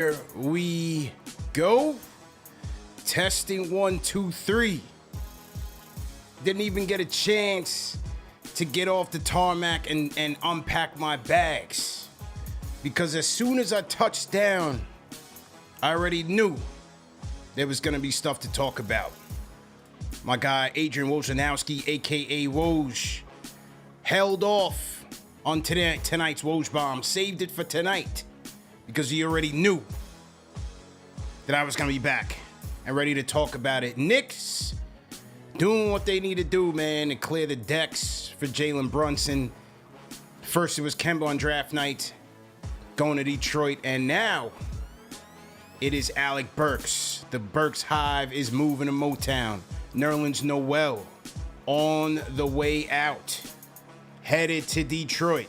Here we go. Testing 1, 2, 3. Didn't even get a chance to get off the tarmac and unpack my bags. Because as soon as I touched down, I already knew there was going to be stuff to talk about. My guy, Adrian Wojnarowski, a.k.a. Woj, held off on tonight's Woj Bomb. Saved it for tonight because he already knew that I was going to be back and ready to talk about it. Knicks doing what they need to do, man, to clear the decks for Jalen Brunson. First, it was Kemba on draft night going to Detroit, and now it is Alec Burks. The Burks Hive is moving to Motown. Nerlens Noel on the way out, headed to Detroit.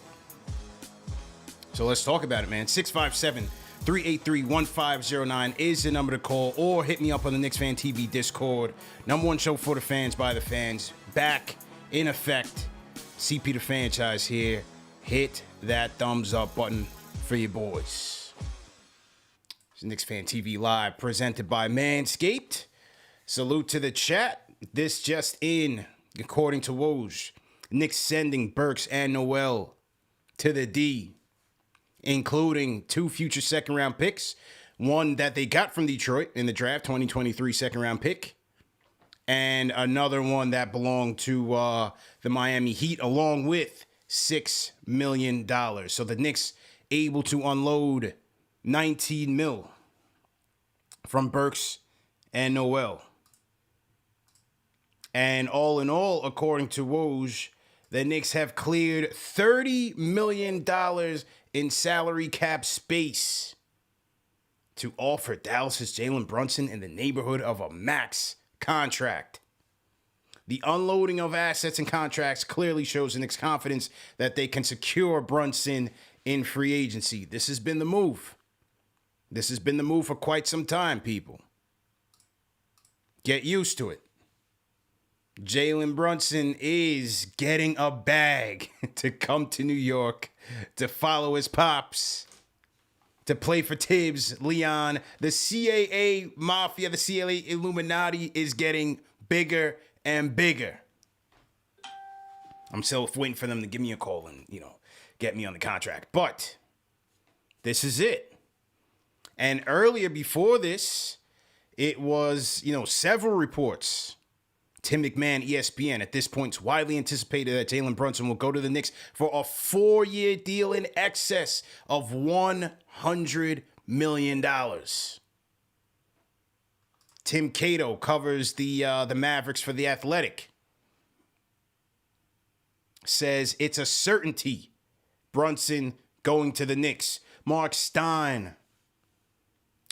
So let's talk about it, man. 657-383-1509 is the number to call, or hit me up on the KnicksFanTV Discord. Number one show for the fans, by the fans. Back in effect. CP the franchise here. Hit that thumbs up button for your boys. It's KnicksFanTV Live, presented by Manscaped. Salute to the chat. This just in, according to Woj, Knicks sending Burks and Noel to the D, including 2 future second-round picks, one that they got from Detroit in the draft, 2023 second-round pick, and another one that belonged to the Miami Heat, along with $6 million. So the Knicks able to unload $19 million from Burks and Noel. And all in all, according to Woj, the Knicks have cleared $30 million in salary cap space to offer Dallas's Jalen Brunson in the neighborhood of a max contract. The unloading of assets and contracts clearly shows the Knicks' confidence that they can secure Brunson in free agency. This has been the move. This has been the move for quite some time, people. Get used to it. Jalen Brunson is getting a bag to come to New York, to follow his pops, to play for Tibbs, Leon. The CAA Mafia, the CAA Illuminati is getting bigger and bigger. I'm still waiting for them to give me a call and, get me on the contract. But this is it. And earlier before this, it was, several reports. Tim McMahon, ESPN, at this point, it's widely anticipated that Jalen Brunson will go to the Knicks for a 4-year deal in excess of $100 million. Tim Cato covers the Mavericks for The Athletic. Says it's a certainty. Brunson going to the Knicks. Mark Stein,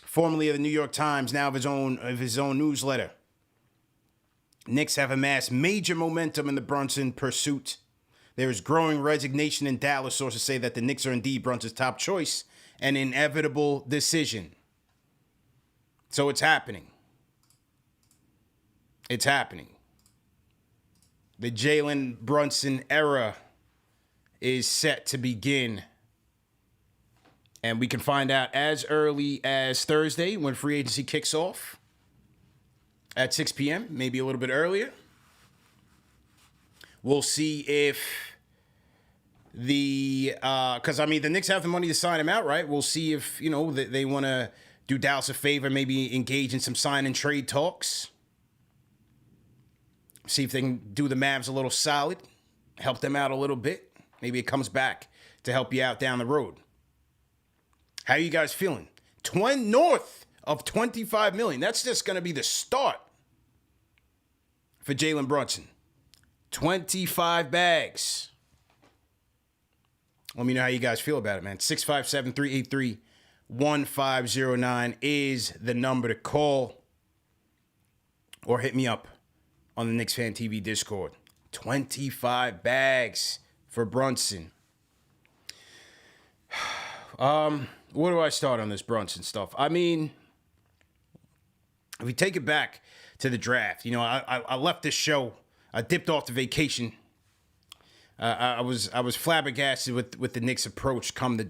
formerly of the New York Times, now of his own newsletter. Knicks have amassed major momentum in the Brunson pursuit. There is growing resignation in Dallas. Sources say that the Knicks are indeed Brunson's top choice, an inevitable decision. So it's happening. It's happening. The Jalen Brunson era is set to begin. And we can find out as early as Thursday when free agency kicks off. At 6 p.m., maybe a little bit earlier. We'll see if because the Knicks have the money to sign him out, right? We'll see if, they want to do Dallas a favor, maybe engage in some sign and trade talks. See if they can do the Mavs a little solid, help them out a little bit. Maybe it comes back to help you out down the road. How are you guys feeling? North of $25 million. That's just going to be the start for Jalen Brunson. 25 bags. Let me know how you guys feel about it, man. 657-383-1509 is the number to call. Or hit me up on the KnicksFanTV Discord. 25 bags for Brunson. Where do I start on this Brunson stuff? If we take it back to the draft, I left this show. I dipped off to vacation I was flabbergasted with the Knicks' approach during the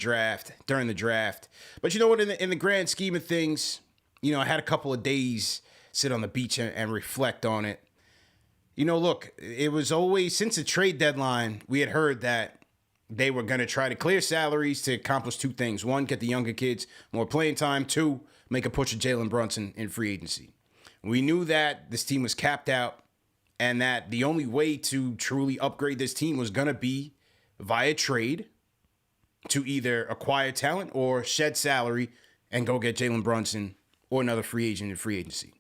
draft. But you know what? In the grand scheme of things, you know, I had a couple of days sit on the beach and reflect on it. You know, look, it was always since the trade deadline, we had heard that they were going to try to clear salaries to accomplish two things: one, get the younger kids more playing time; two, make a push at Jalen Brunson in free agency. We knew that this team was capped out, and that the only way to truly upgrade this team was going to be via trade to either acquire talent or shed salary and go get Jalen Brunson or another free agent in free agency.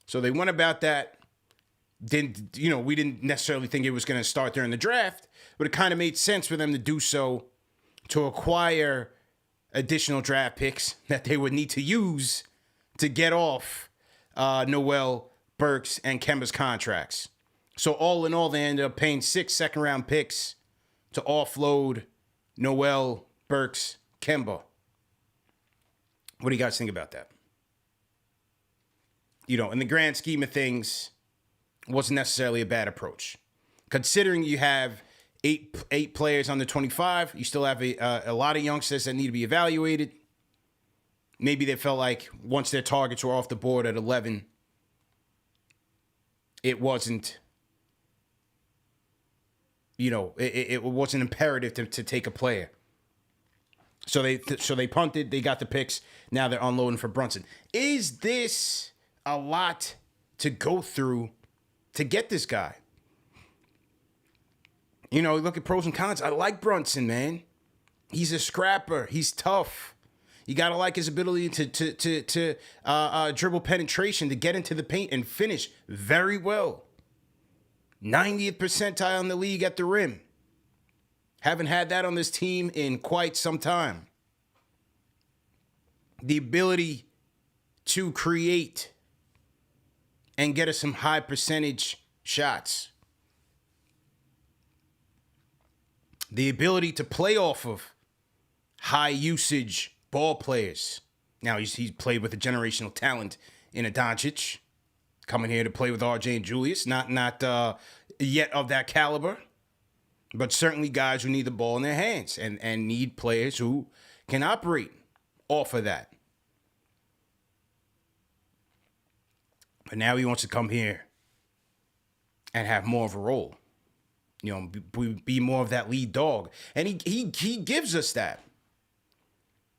So they went about that. We didn't necessarily think it was going to start during the draft, but it kind of made sense for them to do so to acquire additional draft picks that they would need to use to get off Noel, Burks, and Kemba's contracts. So all in all, they ended up paying 6 second-round picks to offload Noel, Burks, Kemba. What do you guys think about that? You know, in the grand scheme of things, wasn't necessarily a bad approach. Considering you have eight players under 25, you still have a lot of youngsters that need to be evaluated. Maybe they felt like once their targets were off the board at 11, it wasn't, it wasn't imperative to take a player. So they punted. They got the picks. Now they're unloading for Brunson. Is this a lot to go through to get this guy? You know, look at pros and cons. I like Brunson, man. He's a scrapper. He's tough. You gotta like his ability to dribble penetration, to get into the paint and finish very well. 90th percentile in the league at the rim. Haven't had that on this team in quite some time. The ability to create and get us some high percentage shots. The ability to play off of high usage ball players. Now he's played with a generational talent in a Doncic, coming here to play with RJ and Julius. Not yet of that caliber, but certainly guys who need the ball in their hands and need players who can operate off of that. But now he wants to come here and have more of a role. You know, be more of that lead dog. And he gives us that.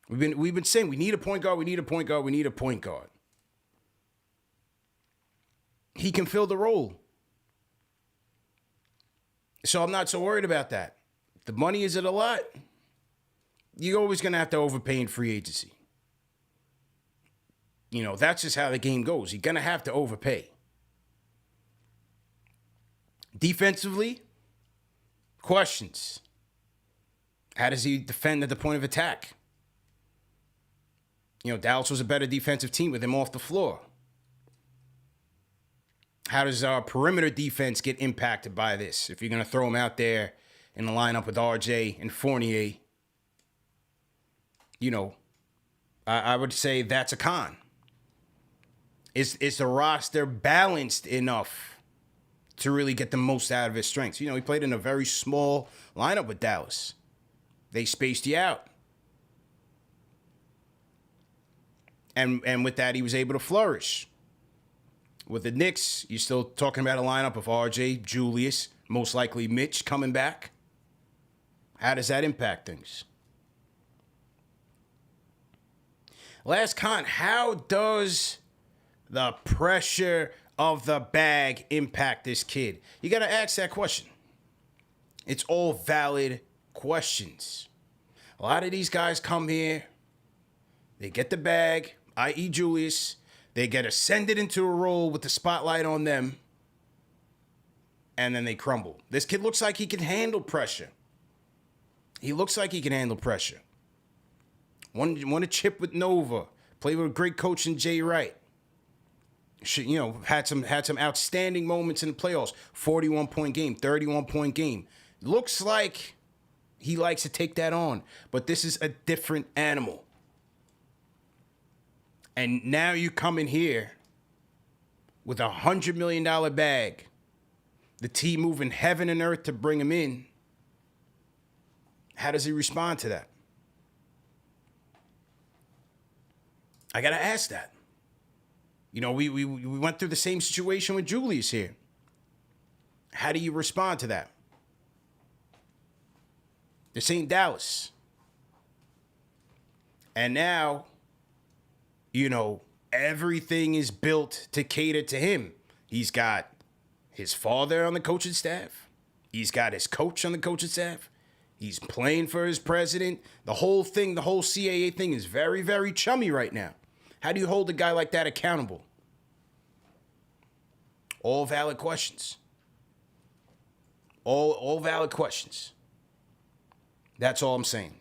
We've been saying we need a point guard, we need a point guard, we need a point guard. He can fill the role. So I'm not so worried about that. The money, is it a lot? You're always going to have to overpay in free agency. You know, that's just how the game goes. You're going to have to overpay. Defensively, questions. How does he defend at the point of attack? You know, Dallas was a better defensive team with him off the floor. How does our perimeter defense get impacted by this? If you're going to throw him out there in the lineup with RJ and Fournier, you know, I would say that's a con. Is the roster balanced enough to really get the most out of his strengths? You know, he played in a very small lineup with Dallas. They spaced you out. And with that, he was able to flourish. With the Knicks, you're still talking about a lineup of RJ, Julius, most likely Mitch coming back. How does that impact things? Last con, how does the pressure of the bag impact this kid? You got to ask that question. It's all valid questions. A lot of these guys come here, they get the bag, i.e. Julius, they get ascended into a role with the spotlight on them, and then they crumble. This kid looks like he can handle pressure. He looks like he can handle pressure. Won a chip with Nova. Played with a great coach in Jay Wright. You know, had some outstanding moments in the playoffs. 41-point game, 31-point game. Looks like he likes to take that on, but this is a different animal. And now you come in here with $100 million bag. The team moving heaven and earth to bring him in. How does he respond to that? I got to ask that. You know, we went through the same situation with Julius here. How do you respond to that? This ain't Dallas. And now, you know, everything is built to cater to him. He's got his father on the coaching staff. He's got his coach on the coaching staff. He's playing for his president. The whole thing, the whole CAA thing is very, very chummy right now. How do you hold a guy like that accountable? All valid questions. All valid questions. That's all I'm saying.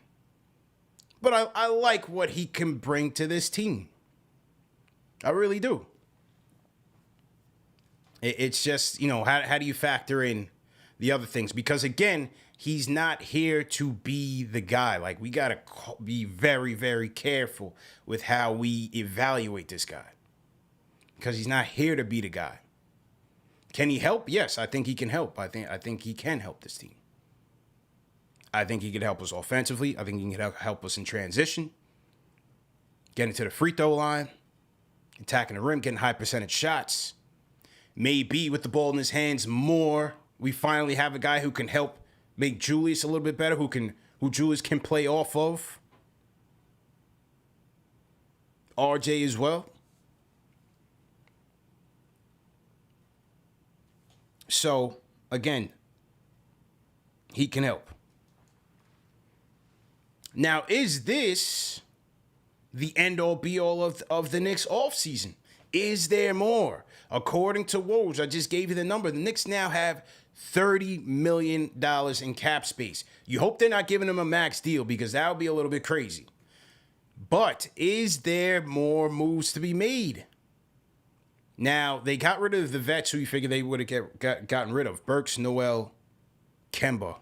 But I like what he can bring to this team. I really do. It's just, you know, how do you factor in the other things? Because, again, he's not here to be the guy. Like, we got to be very, very careful with how we evaluate this guy. Because he's not here to be the guy. Can he help? Yes, I think he can help. I think he can help this team. I think he could help us offensively. I think he can help us in transition. Getting to the free throw line. Attacking the rim. Getting high percentage shots. Maybe with the ball in his hands more. We finally have a guy who can help make Julius a little bit better. Who Julius can play off of. RJ as well. So, again, he can help. Now, is this the end-all, be-all of the Knicks offseason? Is there more? According to Woj, I just gave you the number. The Knicks now have $30 million in cap space. You hope they're not giving him a max deal because that would be a little bit crazy. But is there more moves to be made? Now, they got rid of the vets who you figured they would have gotten rid of. Burks, Noel, Kemba.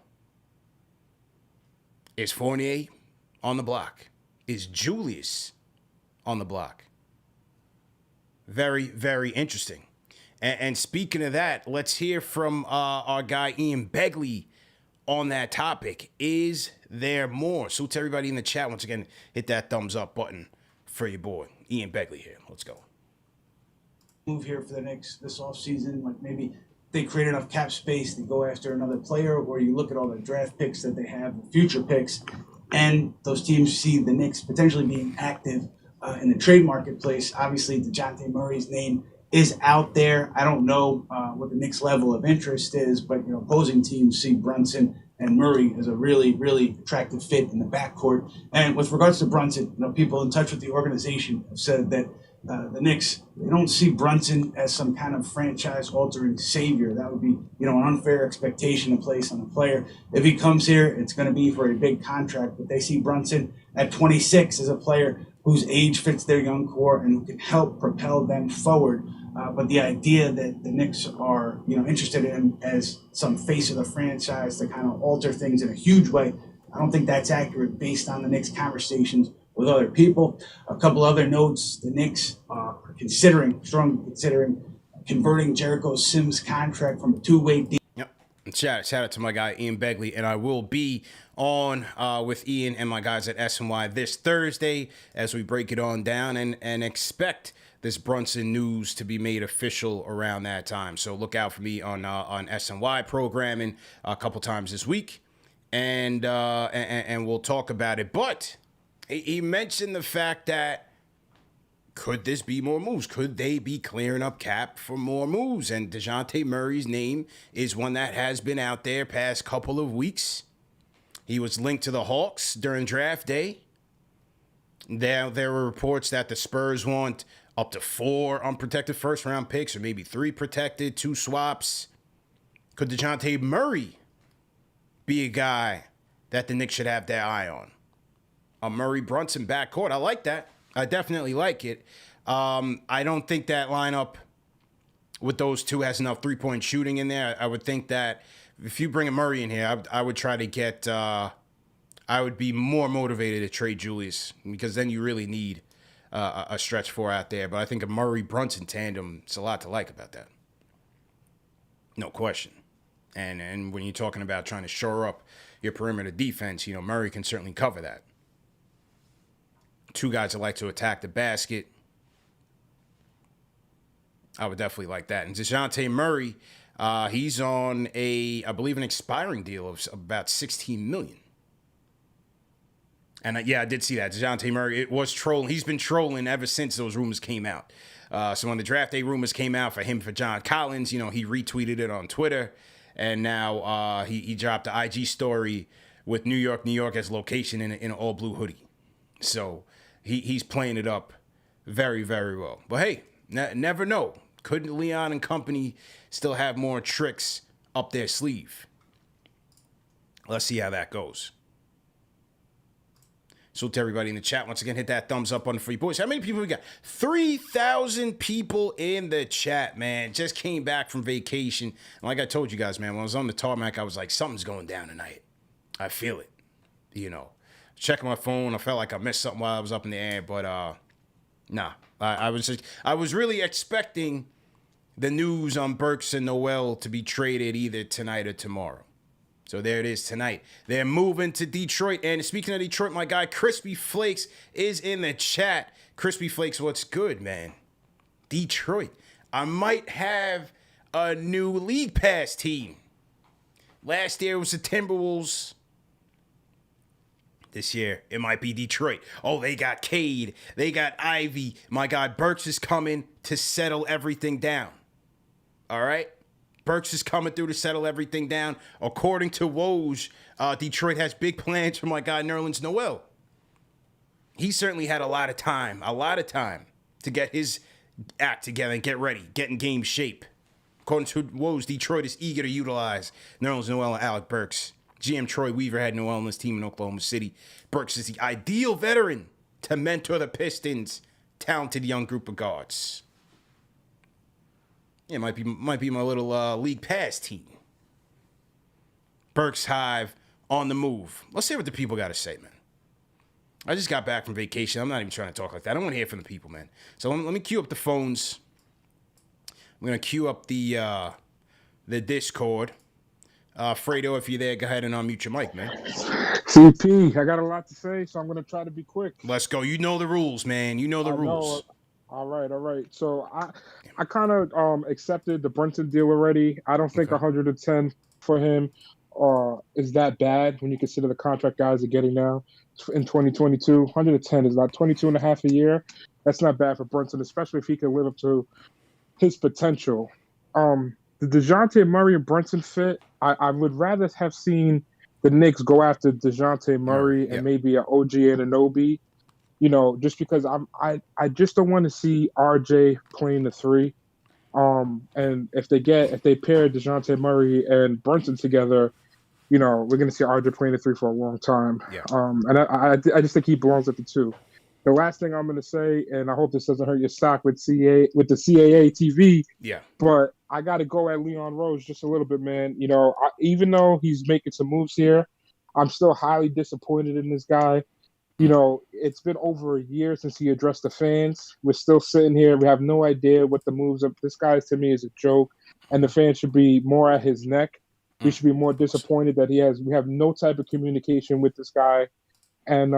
Is Fournier on the block? Is Julius on the block? Very, very interesting. And speaking of that, let's hear from our guy Ian Begley on that topic. Is there more? So to everybody in the chat, once again, hit that thumbs up button for your boy. Ian Begley here. Let's go. Move here for the Knicks this offseason, like maybe they create enough cap space to go after another player, or you look at all the draft picks that they have, the future picks, and those teams see the Knicks potentially being active in the trade marketplace. Obviously, DeJounte Murray's name is out there. I don't know what the Knicks' level of interest is, but you know, opposing teams see Brunson and Murray as a really, really attractive fit in the backcourt. And with regards to Brunson, you know, people in touch with the organization have said that the Knicks, they don't see Brunson as some kind of franchise-altering savior. That would be, you know, an unfair expectation to place on a player. If he comes here, it's going to be for a big contract. But they see Brunson at 26 as a player whose age fits their young core and who can help propel them forward. But the idea that the Knicks are, you know, interested in him as some face of the franchise to kind of alter things in a huge way, I don't think that's accurate based on the Knicks' conversations with other people. A couple other notes: the Knicks are strongly considering converting Jericho Sims' contract from a two-way deal. Yep. Shout out to my guy Ian Begley, and I will be on with Ian and my guys at SNY this Thursday as we break it on down and expect this Brunson news to be made official around that time. So look out for me on SNY programming a couple times this week, and we'll talk about it. But he mentioned the fact that could this be more moves? Could they be clearing up cap for more moves? And DeJounte Murray's name is one that has been out there past couple of weeks. He was linked to the Hawks during draft day. There were reports that the Spurs want up to 4 unprotected first-round picks or maybe 3 protected, 2 swaps. Could DeJounte Murray be a guy that the Knicks should have their eye on? A Murray-Brunson backcourt. I like that. I definitely like it. I don't think that lineup with those two has enough three-point shooting in there. I would think that if you bring a Murray in here, I would try to get I would be more motivated to trade Julius because then you really need a stretch 4 out there. But I think a Murray-Brunson tandem, it's a lot to like about that. No question. And when you're talking about trying to shore up your perimeter defense, Murray can certainly cover that. Two guys that like to attack the basket. I would definitely like that. And DeJounte Murray, he's on I believe, an expiring deal of about $16 million. And I did see that. DeJounte Murray, it was trolling. He's been trolling ever since those rumors came out. So when the draft day rumors came out for John Collins, he retweeted it on Twitter. And now he dropped the IG story with New York as location in an all blue hoodie. So he's playing it up very, very well. But hey, never know. Could Leon and company still have more tricks up their sleeve? Let's see how that goes. So to everybody in the chat, once again, hit that thumbs up on the free boys. How many people we got? 3,000 people in the chat, man. Just came back from vacation. And like I told you guys, man, when I was on the tarmac, I was like, something's going down tonight. I feel it. Checking my phone. I felt like I missed something while I was up in the air, but nah. I was really expecting the news on Burks and Noel to be traded either tonight or tomorrow. So there it is tonight. They're moving to Detroit. And speaking of Detroit, my guy Crispy Flakes is in the chat. Crispy Flakes, what's good, man? Detroit. I might have a new league pass team. Last year it was the Timberwolves. This year, it might be Detroit. Oh, they got Cade. They got Ivy. My guy Burks is coming to settle everything down. All right? Burks is coming through to settle everything down. According to Woj, Detroit has big plans for my guy Nerlens Noel. He certainly had a lot of time to get his act together and get ready, get in game shape. According to Woj, Detroit is eager to utilize Nerlens Noel and Alec Burks. GM Troy Weaver had Noel on his team in Oklahoma City. Burks is the ideal veteran to mentor the Pistons' talented young group of guards. Yeah, might be my little league pass team. Burks Hive on the move. Let's hear what the people got to say, man. I just got back from vacation. I'm not even trying to talk like that. I don't want to hear from the people, man. So let me cue up the phones. I'm going to cue up the Discord. Fredo, if you're there, go ahead and unmute your mic, man. CP, I got a lot to say, so I'm going to try to be quick. Let's go. You know the rules, man. You know the rules. All right. So I kind of accepted the Brunson deal already. I don't think 110 for him is that bad when you consider the contract guys are getting now in 2022. 110 is about 22 and a half a year. That's not bad for Brunson, especially if he can live up to his potential. The DeJounte Murray and Brunson fit, I would rather have seen the Knicks go after DeJounte Murray and maybe an OG Anunoby. Just because I just don't want to see RJ playing the three. And if they pair DeJounte Murray and Brunson together, we're going to see RJ playing the three for a long time. Yeah. And I just think he belongs at the two. The last thing I'm going to say, and I hope this doesn't hurt your stock with the CAA TV. Yeah. But I got to go at Leon Rose just a little bit, man. Even though he's making some moves here, I'm still highly disappointed in this guy. It's been over a year since he addressed the fans. We're still sitting here. We have no idea what the moves are. This guy, to me, is a joke, and the fans should be more at his neck. We should be more disappointed that we have no type of communication with this guy. And,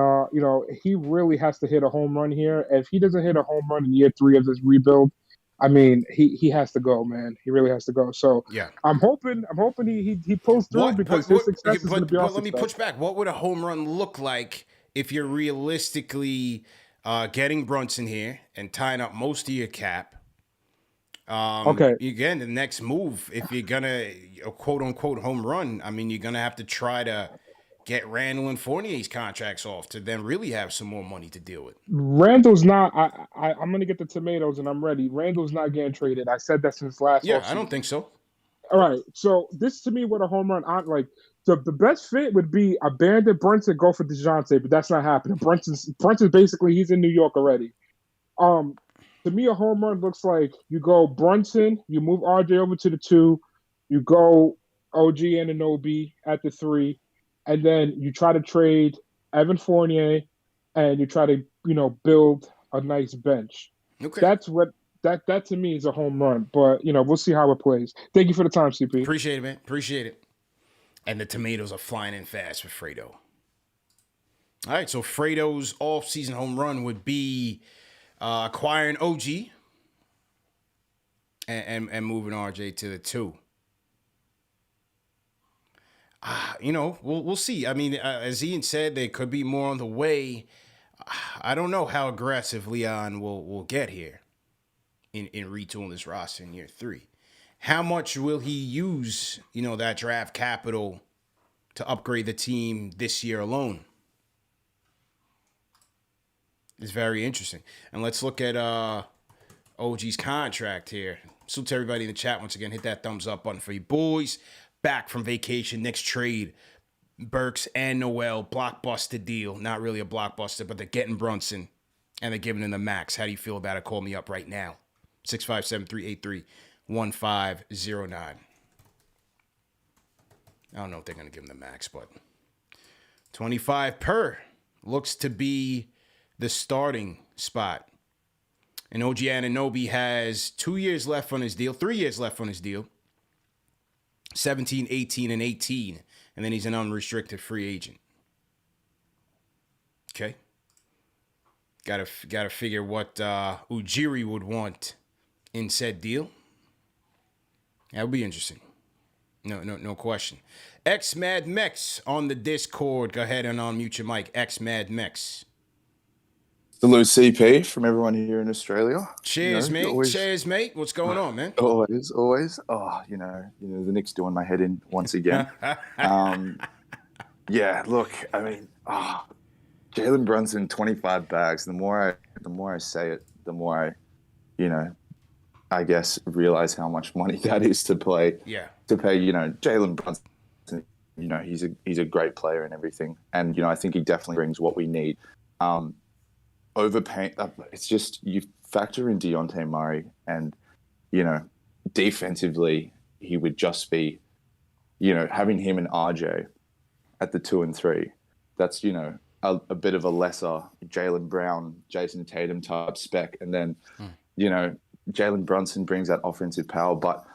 he really has to hit a home run here. If he doesn't hit a home run in year 3 of this rebuild, I mean, he has to go, man. He really has to go. So I'm hoping he pulls through because his success is going to be awesome. Let me push back. What would a home run look like if you're realistically getting Brunson here and tying up most of your cap? Again, the next move, if you're going to, quote unquote, home run, I mean, you're going to have to try to get Randall and Fournier's contracts off to then really have some more money to deal with. Randall's not. I'm going to get the tomatoes and I'm ready. Randall's not getting traded. I said that since last. Yeah, I don't think so. All right. So this to me, what a home run. The best fit would be abandon Brunson, go for DeJounte, but that's not happening. Brunson's basically he's in New York already. To me, a home run looks like you go Brunson, you move RJ over to the 2, you go OG Anunoby at the 3. And then you try to trade Evan Fournier, and you try to, build a nice bench. Okay. That's what that to me is a home run. But we'll see how it plays. Thank you for the time, CP. Appreciate it, man. Appreciate it. And the tomatoes are flying in fast for Fredo. All right, so Fredo's off-season home run would be acquiring OG and moving RJ to the 2. We'll see. I mean, as Ian said, there could be more on the way. I don't know how aggressive Leon will get here in retooling this roster in year 3. How much will he use, that draft capital to upgrade the team this year alone? It's very interesting. And let's look at OG's contract here. Salute to everybody in the chat once again. Hit that thumbs up button for you boys. Back from vacation, Knicks trade Burks and Noel. Blockbuster deal. Not really a blockbuster, but they're getting Brunson and they're giving him the max. How do you feel about it? Call me up right now. 657-383-1509. I don't know if they're going to give him the max, but 25 per looks to be the starting spot. And OG Anunoby has 2 years left on his deal, 3 years left on his deal. 17, 18, and 18. And then he's an unrestricted free agent. Okay. Gotta figure what Ujiri would want in said deal. That would be interesting. No question. xmadmex on the Discord. Go ahead and unmute your mic. xmadmex. Salute CP from everyone here in Australia. Cheers, mate. Always... Cheers, mate. What's going on, man? Always. Oh, the Knicks doing my head in once again. Yeah, look, I mean, Jalen Brunson, 25 bags. The more I say it, the more I guess realize how much money that is to play. Yeah. To pay, Jalen Brunson. He's a great player and everything, and I think he definitely brings what we need. Overpaying, it's just you factor in Dejounte Murray, and defensively he would just be, having him and RJ at the 2 and 3. That's a bit of a lesser Jaylen Brown, Jason Tatum type spec, and then Jalen Brunson brings that offensive power. But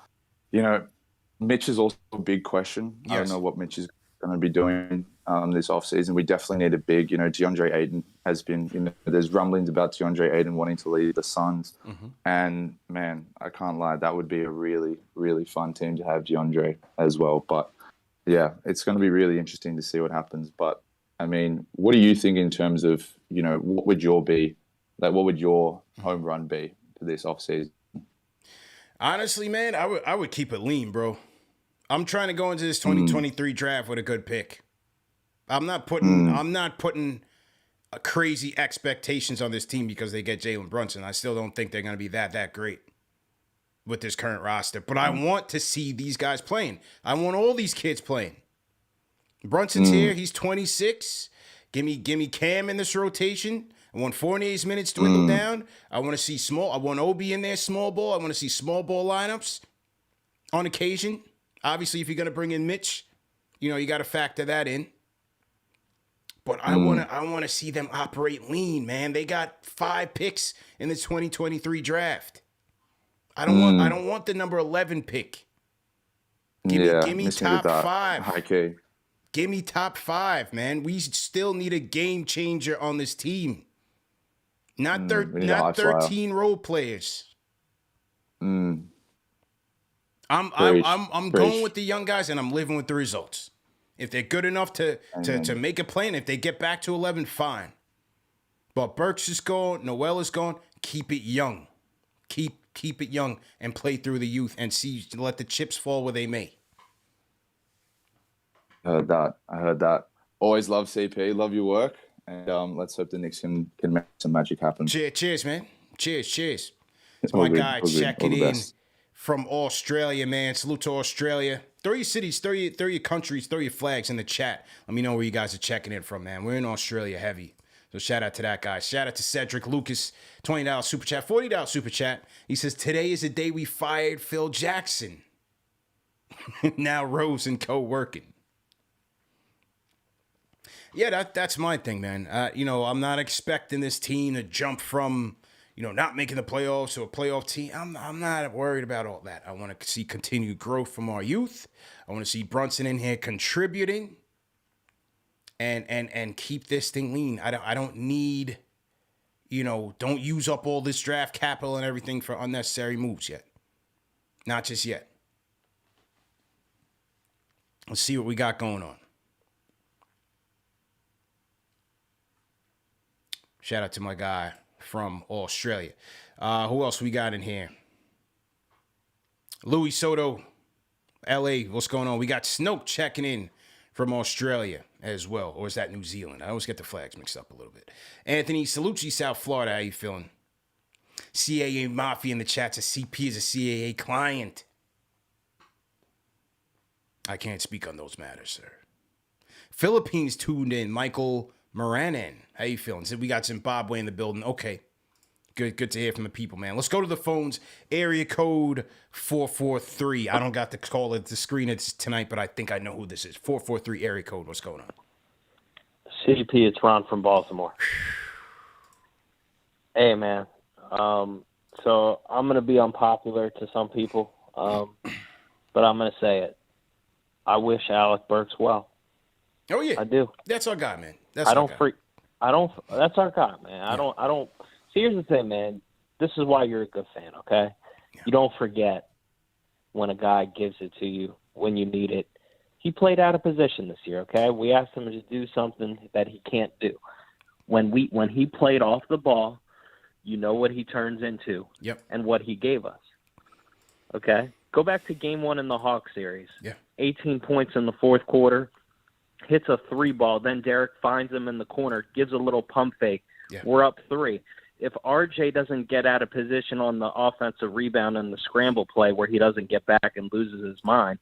Mitch is also a big question. Yes. I don't know what Mitch is going to be doing this offseason. We definitely need a big, DeAndre Ayton has been, there's rumblings about DeAndre Ayton wanting to leave the Suns. Mm-hmm. And, man, I can't lie, that would be a really, really fun team to have DeAndre as well. But, yeah, it's going to be really interesting to see what happens. But, I mean, what do you think in terms of, what would your home run be for this offseason? Honestly, man, I would keep it lean, bro. I'm trying to go into this 2023 draft with a good pick. I'm not putting crazy expectations on this team because they get Jalen Brunson. I still don't think they're going to be that great with this current roster. But I want to see these guys playing. I want all these kids playing. Brunson's here. He's 26. Give me Cam in this rotation. I want Fournier's minutes dwindle down. I want to see small. I want Obi in there, small ball. I want to see small ball lineups on occasion. Obviously, if you're going to bring in Mitch, you got to factor that in. But I want to see them operate lean, man. They got 5 picks in the 2023 draft. I don't want the number 11 pick. Give me top 5. High key. Give me top 5, man. We still need a game changer on this team. Not 13 role players. I'm going with the young guys, and I'm living with the results. If they're good enough to make a play, and if they get back to 11, fine. But Burks is gone, Noel is gone. Keep it young. Keep it young and play through the youth and let the chips fall where they may. I heard that. Always love CP. Love your work. And let's hope the Knicks can make some magic happen. Cheers, man. Cheers. It's my guy checking in from Australia, man. Salute to Australia. Throw your cities, throw your countries, throw your flags in the chat. Let me know where you guys are checking in from, man. We're in Australia heavy. So shout out to that guy. Shout out to Cedric Lucas, $20 super chat, $40 super chat. He says, today is the day we fired Phil Jackson. Now Rose and co working. Yeah, that's my thing, man. I'm not expecting this team to jump from, not making the playoffs or a playoff team. I'm not worried about all that. I want to see continued growth from our youth. I want to see Brunson in here contributing and keep this thing lean. I don't need, don't use up all this draft capital and everything for unnecessary moves yet. Not just yet. Let's see what we got going on. Shout out to my guy from Australia. Who else we got in here? Louis Soto, LA, what's going on? We got Snoke checking in from Australia as well. Or is that New Zealand? I always get the flags mixed up a little bit. Anthony Salucci, South Florida, how you feeling? CAA Mafia in the chat says CP is a CAA client. I can't speak on those matters, sir. Philippines tuned in. Michael Moranin, how you feeling? So we got Zimbabwe in the building. Okay. Good to hear from the people, man. Let's go to the phones. Area code 443. I don't got the call at the screen tonight, but I think I know who this is. 443 area code. What's going on? CP, it's Ron from Baltimore. Hey, man. So I'm going to be unpopular to some people, but I'm going to say it. I wish Alec Burks well. Oh yeah, I do. That's our guy, man. That's our guy, man. I don't. See, here's the thing, man. This is why you're a good fan, okay? Yeah. You don't forget when a guy gives it to you when you need it. He played out of position this year, okay? We asked him to do something that he can't do. When he played off the ball, you know what he turns into. Yep. And what he gave us. Okay? Go back to game 1 in the Hawks series. Yeah. 18 points in the fourth quarter, hits a 3-ball. Then Derek finds him in the corner, gives a little pump fake. Yeah. We're up 3. If RJ doesn't get out of position on the offensive rebound and the scramble play where he doesn't get back and loses his mind,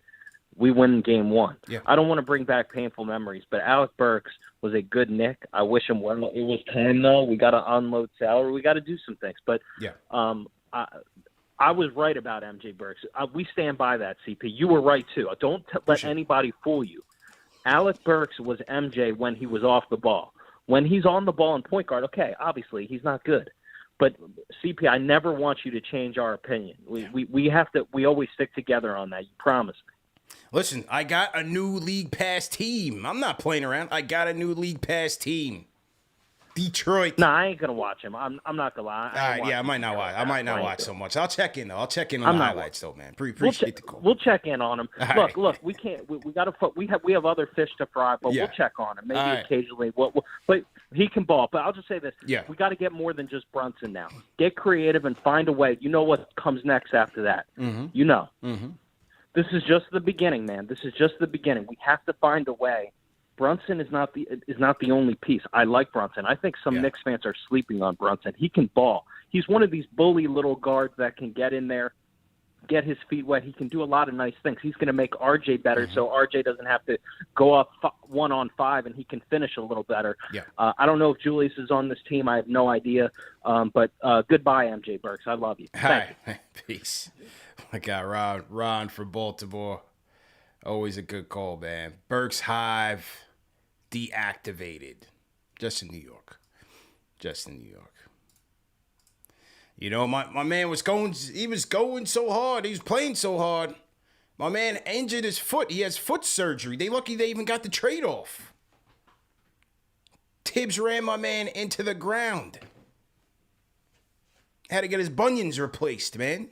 we win game 1. Yeah. I don't want to bring back painful memories, but Alec Burks was a good Knick. I wish him well. It was time, though. We got to unload salary. We got to do some things. But yeah. I was right about MJ Burks. We stand by that, CP. You were right, too. Don't let anybody fool you. Alec Burks was MJ when he was off the ball. When he's on the ball and point guard, okay, obviously he's not good. But, CP, I never want you to change our opinion. We always stick together on that. You promise me. Listen, I got a new league pass team. I'm not playing around. I got a new league pass team. Detroit. No, I ain't gonna watch him. I'm not gonna lie. All right, yeah, I might not watch. I might not watch so much. I'll check in though. I'll check in on the highlights though, man. Appreciate the call. We'll check in on him. Look, we can't. We got to. We have other fish to fry, but we'll check on him. Maybe occasionally. But he can ball. But I'll just say this. Yeah. We got to get more than just Brunson now. Get creative and find a way. You know what comes next after that. Mm-hmm. You know. Mm-hmm. This is just the beginning, man. This is just the beginning. We have to find a way. Brunson is not the only piece. I like Brunson. I think some Knicks fans are sleeping on Brunson. He can ball. He's one of these bully little guards that can get in there, get his feet wet. He can do a lot of nice things. He's going to make RJ better, so RJ doesn't have to go up 1-on-5, and he can finish a little better. Yeah. I don't know if Julius is on this team. I have no idea. But goodbye, MJ Burks. I love you. Thank you. Peace. I got Ron from Baltimore. Always a good call, man. Burks Hive deactivated. Just in New York. You know, my man was going so hard. He was playing so hard. My man injured his foot. He has foot surgery. They lucky they even got the trade off. Tibbs ran my man into the ground. Had to get his bunions replaced, man.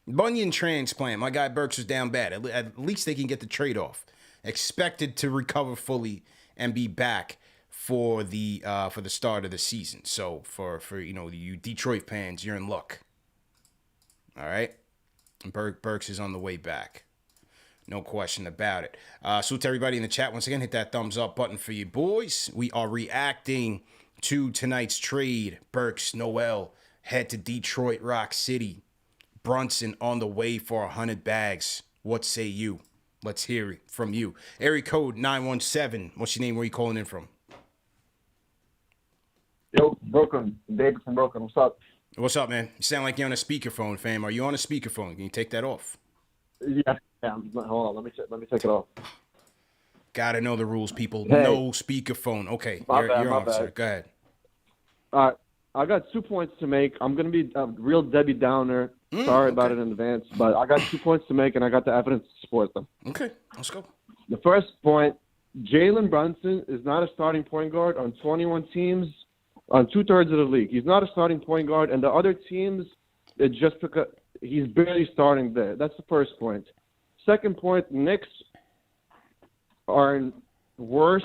Bunion transplant. My guy Burks was down bad. At least they can get the trade off. Expected to recover fully and be back for the start of the season. So for you Detroit fans, you're in luck. All right, and Burks is on the way back. No question about it. So to everybody in the chat, once again, hit that thumbs up button for you boys. We are reacting to tonight's trade. Burks Noel head to Detroit Rock City. Brunson on the way for 100 bags. What say you? Let's hear it from you. Area code 917. What's your name? Where you calling in from? Yo, Brooklyn. David from Brooklyn. What's up? What's up, man? You sound like you're on a speakerphone, fam. Are you on a speakerphone? Can you take that off? Yeah. Hold on. Let me take it off. Gotta know the rules, people. Hey. No speakerphone. Okay. My You're on, bad. sir. Go ahead. All right. I got 2 points to make. I'm gonna be a real Debbie Downer. Sorry about it in advance, but I got 2 points to make, and I got the evidence to support them. Okay, let's go. The first point: Jalen Brunson is not a starting point guard on 21 teams, on 2/3 of the league. He's not a starting point guard, and the other teams, it's just because he's barely starting there. That's the first point. Second point: Knicks are in worse.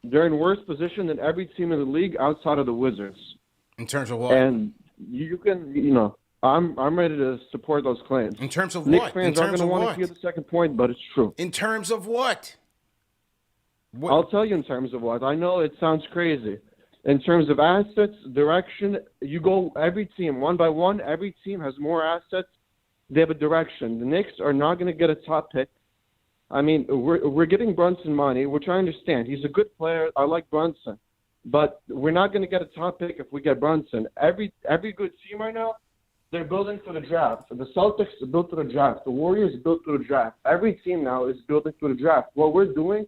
They're in worse position than every team in the league outside of the Wizards. In terms of what? And you can, I'm ready to support those claims. In terms of Knicks what? fans are going to want to hear the second point, but it's true. In terms of what? I'll tell you in terms of what. I know it sounds crazy. In terms of assets, direction, you go every team, one by one, every team has more assets. They have a direction. The Knicks are not going to get a top pick. I mean, we're getting Brunson money, which I understand. He's a good player. I like Brunson. But we're not going to get a top pick if we get Brunson. Every good team right now, they're building for the draft. The Celtics are built for the draft. The Warriors are built for the draft. Every team now is building for the draft. What we're doing,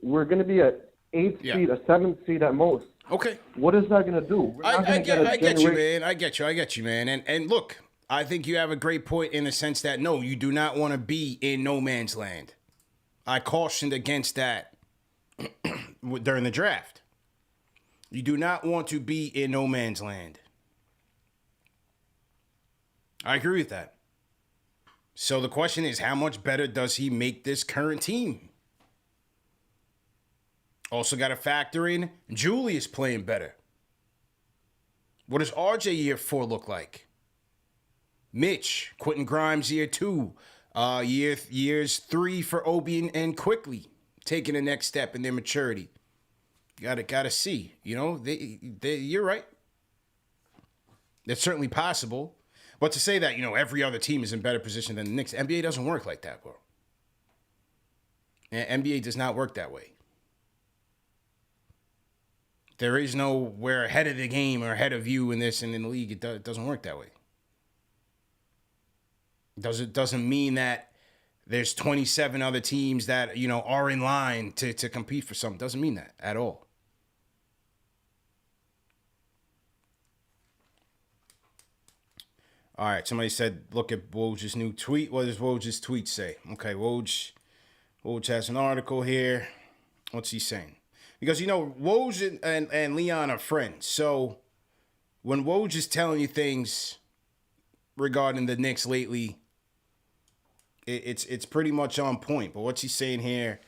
we're going to be an 8th seed, a 7th seed at most. Okay. What is that going to do? I get you, man. I get you, man. And look, I think you have a great point in the sense that, no, you do not want to be in no man's land. I cautioned against that during the draft. You do not want to be in no man's land. I agree with that. So the question is, how much better does he make this current team? Also got to factor in Julius playing better. What does RJ year 4 look like? Mitch, Quentin Grimes year 2, years 3 for Obi and Quickly, taking the next step in their maturity. Gotta see. You're right. That's certainly possible. But to say that, every other team is in better position than the Knicks, NBA doesn't work like that, bro. NBA does not work that way. There is no we're ahead of the game or ahead of you in this and in the league. It doesn't work that way. Doesn't mean that there's 27 other teams that, are in line to compete for something. Doesn't mean that at all. All right, somebody said, look at Woj's new tweet. What does Woj's tweet say? Okay, Woj has an article here. What's he saying? Because, Woj and Leon are friends. So when Woj is telling you things regarding the Knicks lately, it's pretty much on point. But what's he saying here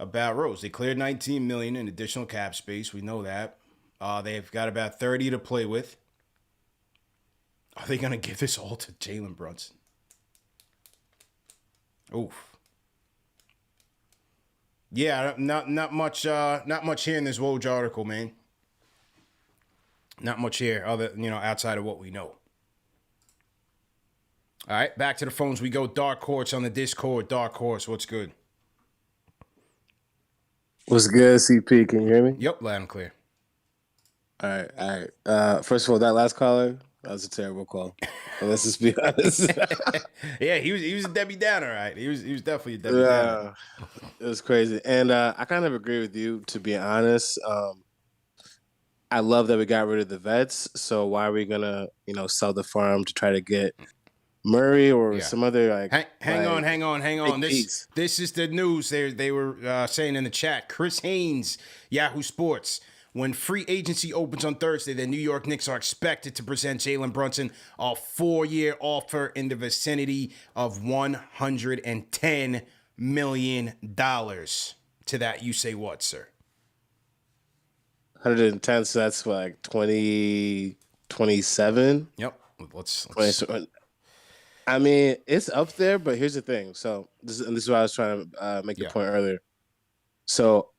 about Rose? They cleared $19 million in additional cap space. We know that. They've got about 30 to play with. Are they gonna give this all to Jalen Brunson? Oof. Yeah, not much here in this Woj article, man. Not much here, outside of what we know. All right, back to the phones we go. Dark Horse on the Discord. Dark Horse, what's good? What's good, CP? Can you hear me? Yep, loud and clear. All right. First of all, that last caller, that was a terrible call. Let's just be honest. Yeah, he was a Debbie Downer, right? He was definitely a Debbie Downer. It was crazy. And I kind of agree with you, to be honest. I love that we got rid of the vets. So why are we gonna, sell the farm to try to get Murray or some other hang on. This is the news. They were saying in the chat. Chris Haynes, Yahoo Sports. When free agency opens on Thursday, the New York Knicks are expected to present Jalen Brunson a 4-year offer in the vicinity of $110 million. To that, you say what, sir? 110, so that's like 27. Yep. Let's I mean, it's up there, but here's the thing. So this is what I was trying to make the point earlier. So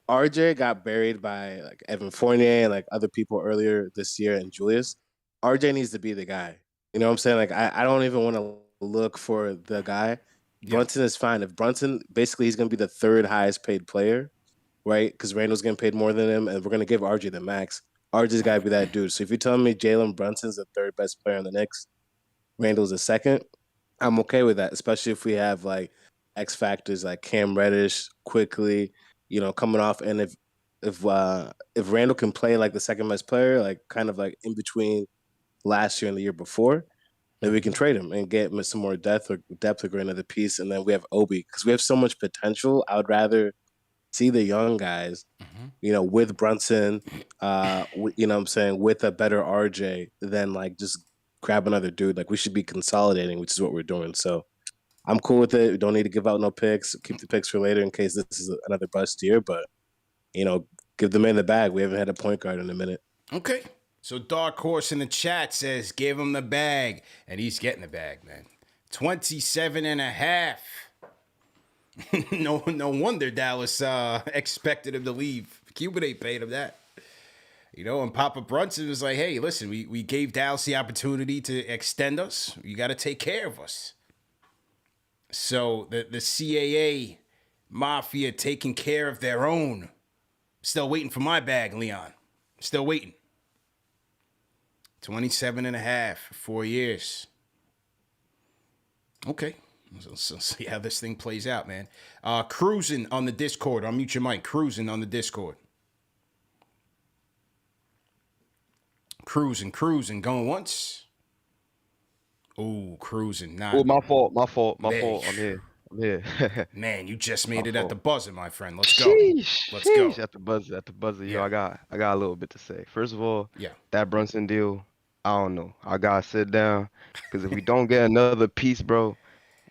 RJ got buried by Evan Fournier and other people earlier this year, and Julius. RJ needs to be the guy. You know what I'm saying? I don't even want to look for the guy. Brunson is fine. If Brunson, basically, he's going to be the 3rd highest paid player, right? Because Randall's getting paid more than him, and we're going to give RJ the max. RJ's got to be that dude. So if you're telling me Jalen Brunson's the 3rd best player in the Knicks, Randall's the 2nd, I'm okay with that, especially if we have X factors like Cam Reddish, Quickly, coming off. And if if Randall can play like the second best player, like kind of like in between last year and the year before, then we can trade him and get some more depth or go another piece. And then we have Obi because we have so much potential. I would rather see the young guys, with Brunson, you know what I'm saying, with a better RJ than like just grab another dude. Like we should be consolidating, which is what we're doing. So I'm cool with it. We don't need to give out no picks. Keep the picks for later in case this is another bust year. But, give the man the bag. We haven't had a point guard in a minute. Okay. So Dark Horse in the chat says, give him the bag. And he's getting the bag, man. 27.5. No wonder Dallas expected him to leave. Cuban ain't paid him that. And Papa Brunson was like, hey, listen, we gave Dallas the opportunity to extend us. You got to take care of us. So the CAA mafia taking care of their own. Still waiting for my bag, Leon. Still waiting. 27.5 for 4 years. Okay. So see how this thing plays out, man. Cruzin on the Discord. I'll mute your mic. Cruzin on the Discord. Cruzin. Going once. Oh, Cruzin. Oh, my fault. I'm here. Man, you just made it at the buzzer, my friend. Let's go. Let's go. go. At the buzzer. Yeah. Yo, I got a little bit to say. First of all, yeah, that Brunson deal, I don't know. I gotta sit down because if we don't get another piece, bro,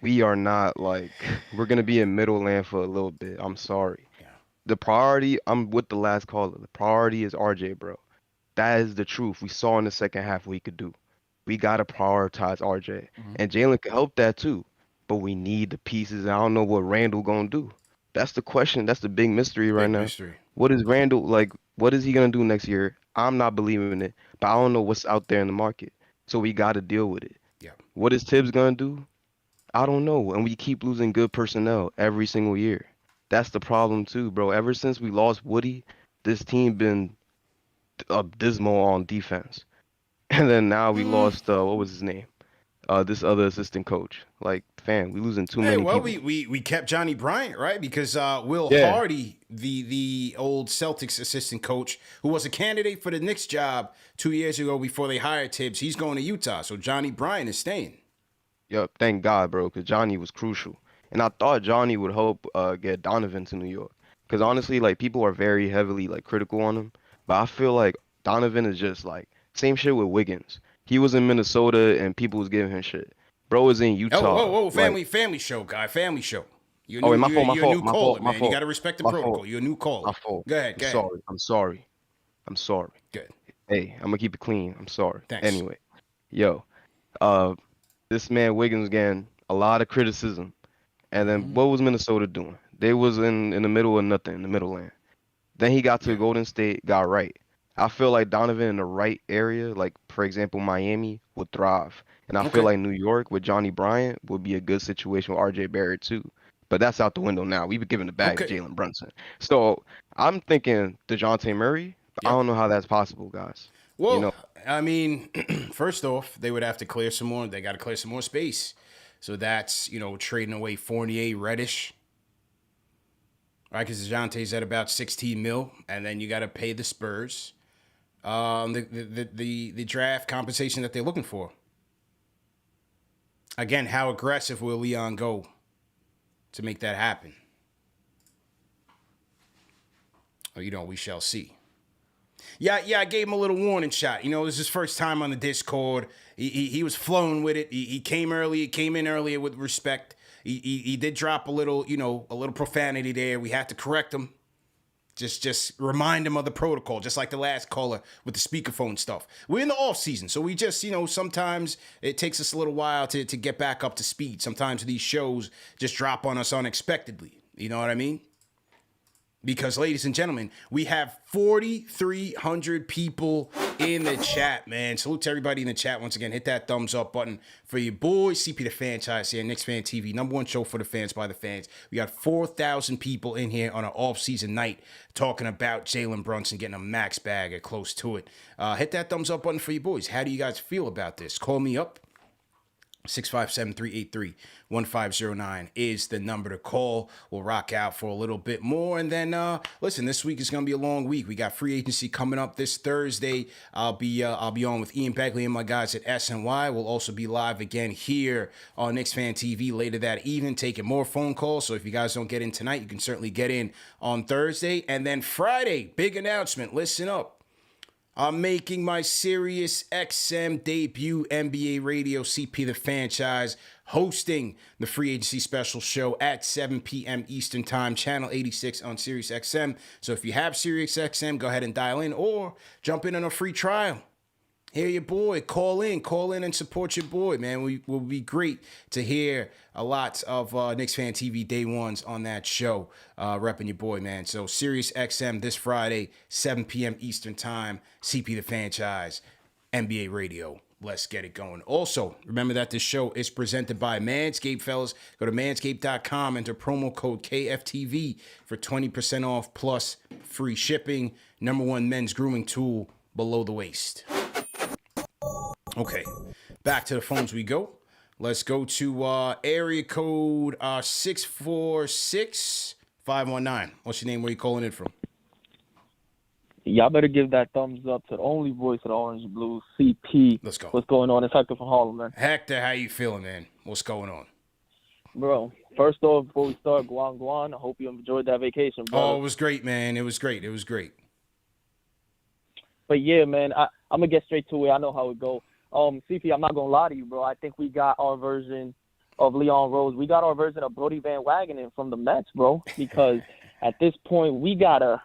we are not we're gonna be in middle land for a little bit. I'm sorry. Yeah. The priority, I'm with the last caller. The priority is RJ, bro. That is the truth. We saw in the second half what he could do. We gotta prioritize RJ, and Jalen can help that too. But we need the pieces. I don't know what Randall gonna do. That's the question. That's the big mystery right now. What is Randall what is he gonna do next year? I'm not believing in it, but I don't know what's out there in the market. So we gotta deal with it. Yeah. What is Tibbs gonna do? I don't know. And we keep losing good personnel every single year. That's the problem too, bro. Ever since we lost Woody, this team been abysmal on defense. And then now we lost what was his name? This other assistant coach. We losing too many people. We kept Johnny Bryant, right? Because Will Hardy, the old Celtics assistant coach, who was a candidate for the Knicks job 2 years ago before they hired Tibbs, he's going to Utah. So Johnny Bryant is staying. Yep, thank God, bro, because Johnny was crucial. And I thought Johnny would help get Donovan to New York. Because honestly, people are very heavily critical on him. But I feel like Donovan is just same shit with Wiggins. He was in Minnesota and people was giving him shit. Bro is in Utah. Family show, guy. Family show. You're a new caller, man. You got to respect the protocol. You're a new caller. My fault. Go ahead. I'm sorry. Good. Hey, I'm going to keep it clean. I'm sorry. Thanks. Anyway, this man Wiggins getting a lot of criticism. And then what was Minnesota doing? They was in the middle of nothing, in the middle land. Then he got to Golden State, got right. I feel like Donovan in the right area, for example, Miami, would thrive. And I feel like New York with Johnny Bryant would be a good situation with RJ Barrett too. But that's out the window now. We've been giving the bag to Jalen Brunson. So I'm thinking DeJounte Murray. I don't know how that's possible, guys. Well, I mean, first off, they would have to clear some more. They got to clear some more space. So that's, trading away Fournier, Reddish. Right, because DeJounte's at about 16 mil. And then you got to pay the Spurs. The draft compensation that they're looking for. Again, how aggressive will Leon go to make that happen? Well, we shall see. Yeah, I gave him a little warning shot. It was his first time on the Discord. He was flowing with it. He came in earlier with respect. He did drop a little profanity there. We had to correct him. Just remind him of the protocol, just like the last caller with the speakerphone stuff. We're in the off season, so we just, sometimes it takes us a little while to get back up to speed. Sometimes these shows just drop on us unexpectedly. You know what I mean? Because, ladies and gentlemen, we have 4,300 people in the chat, man. Salute to everybody in the chat. Once again, hit that thumbs up button for your boy, CP the Franchise here, KnicksFanTV, #1 show for the fans by the fans. We got 4,000 people in here on an off-season night talking about Jalen Brunson getting a max bag or close to it. Hit that thumbs up button for your boys. How do you guys feel about this? Call me up. 657-383-1509 is the number to call. We'll rock out for a little bit more. And then, listen, this week is going to be a long week. We got free agency coming up this Thursday. I'll be on with Ian Begley and my guys at SNY. We'll also be live again here on KnicksFanTV later that evening, taking more phone calls. So if you guys don't get in tonight, you can certainly get in on Thursday. And then Friday, big announcement. Listen up. I'm making my SiriusXM debut NBA radio CP the franchise, hosting the free agency special show at 7 p.m. Eastern Time, channel 86 on SiriusXM. So if you have SiriusXM, go ahead and dial in or jump in on a free trial. Hear your boy. Call in and support your boy, man. We will be great to hear a lot of Knicks Fan TV day ones on that show, repping your boy, man. So Sirius XM this Friday, 7 p.m. Eastern Time, CP the franchise, NBA radio. Let's get it going. Also, remember that this show is presented by Manscaped, fellas. Go to manscaped.com, enter promo code KFTV for 20% off plus free shipping. #1 men's grooming tool below the waist. Okay, back to the phones we go. Let's go to area code 646-519. What's your name? Where you calling in from? Y'all better give that thumbs up to the only voice of the Orange Blue, CP. Let's go. What's going on? It's Hector from Harlem, man. Hector, how you feeling, man? What's going on? Bro, first off, before we start, Guan, I hope you enjoyed that vacation, bro. Oh, it was great, man. It was great. But yeah, man, I'm going to get straight to it. I know how it go. CP, I'm not going to lie to you, bro. I think we got our version of Leon Rose. We got our version of Brody Van Wagenen from the Mets, bro, because at this point we got an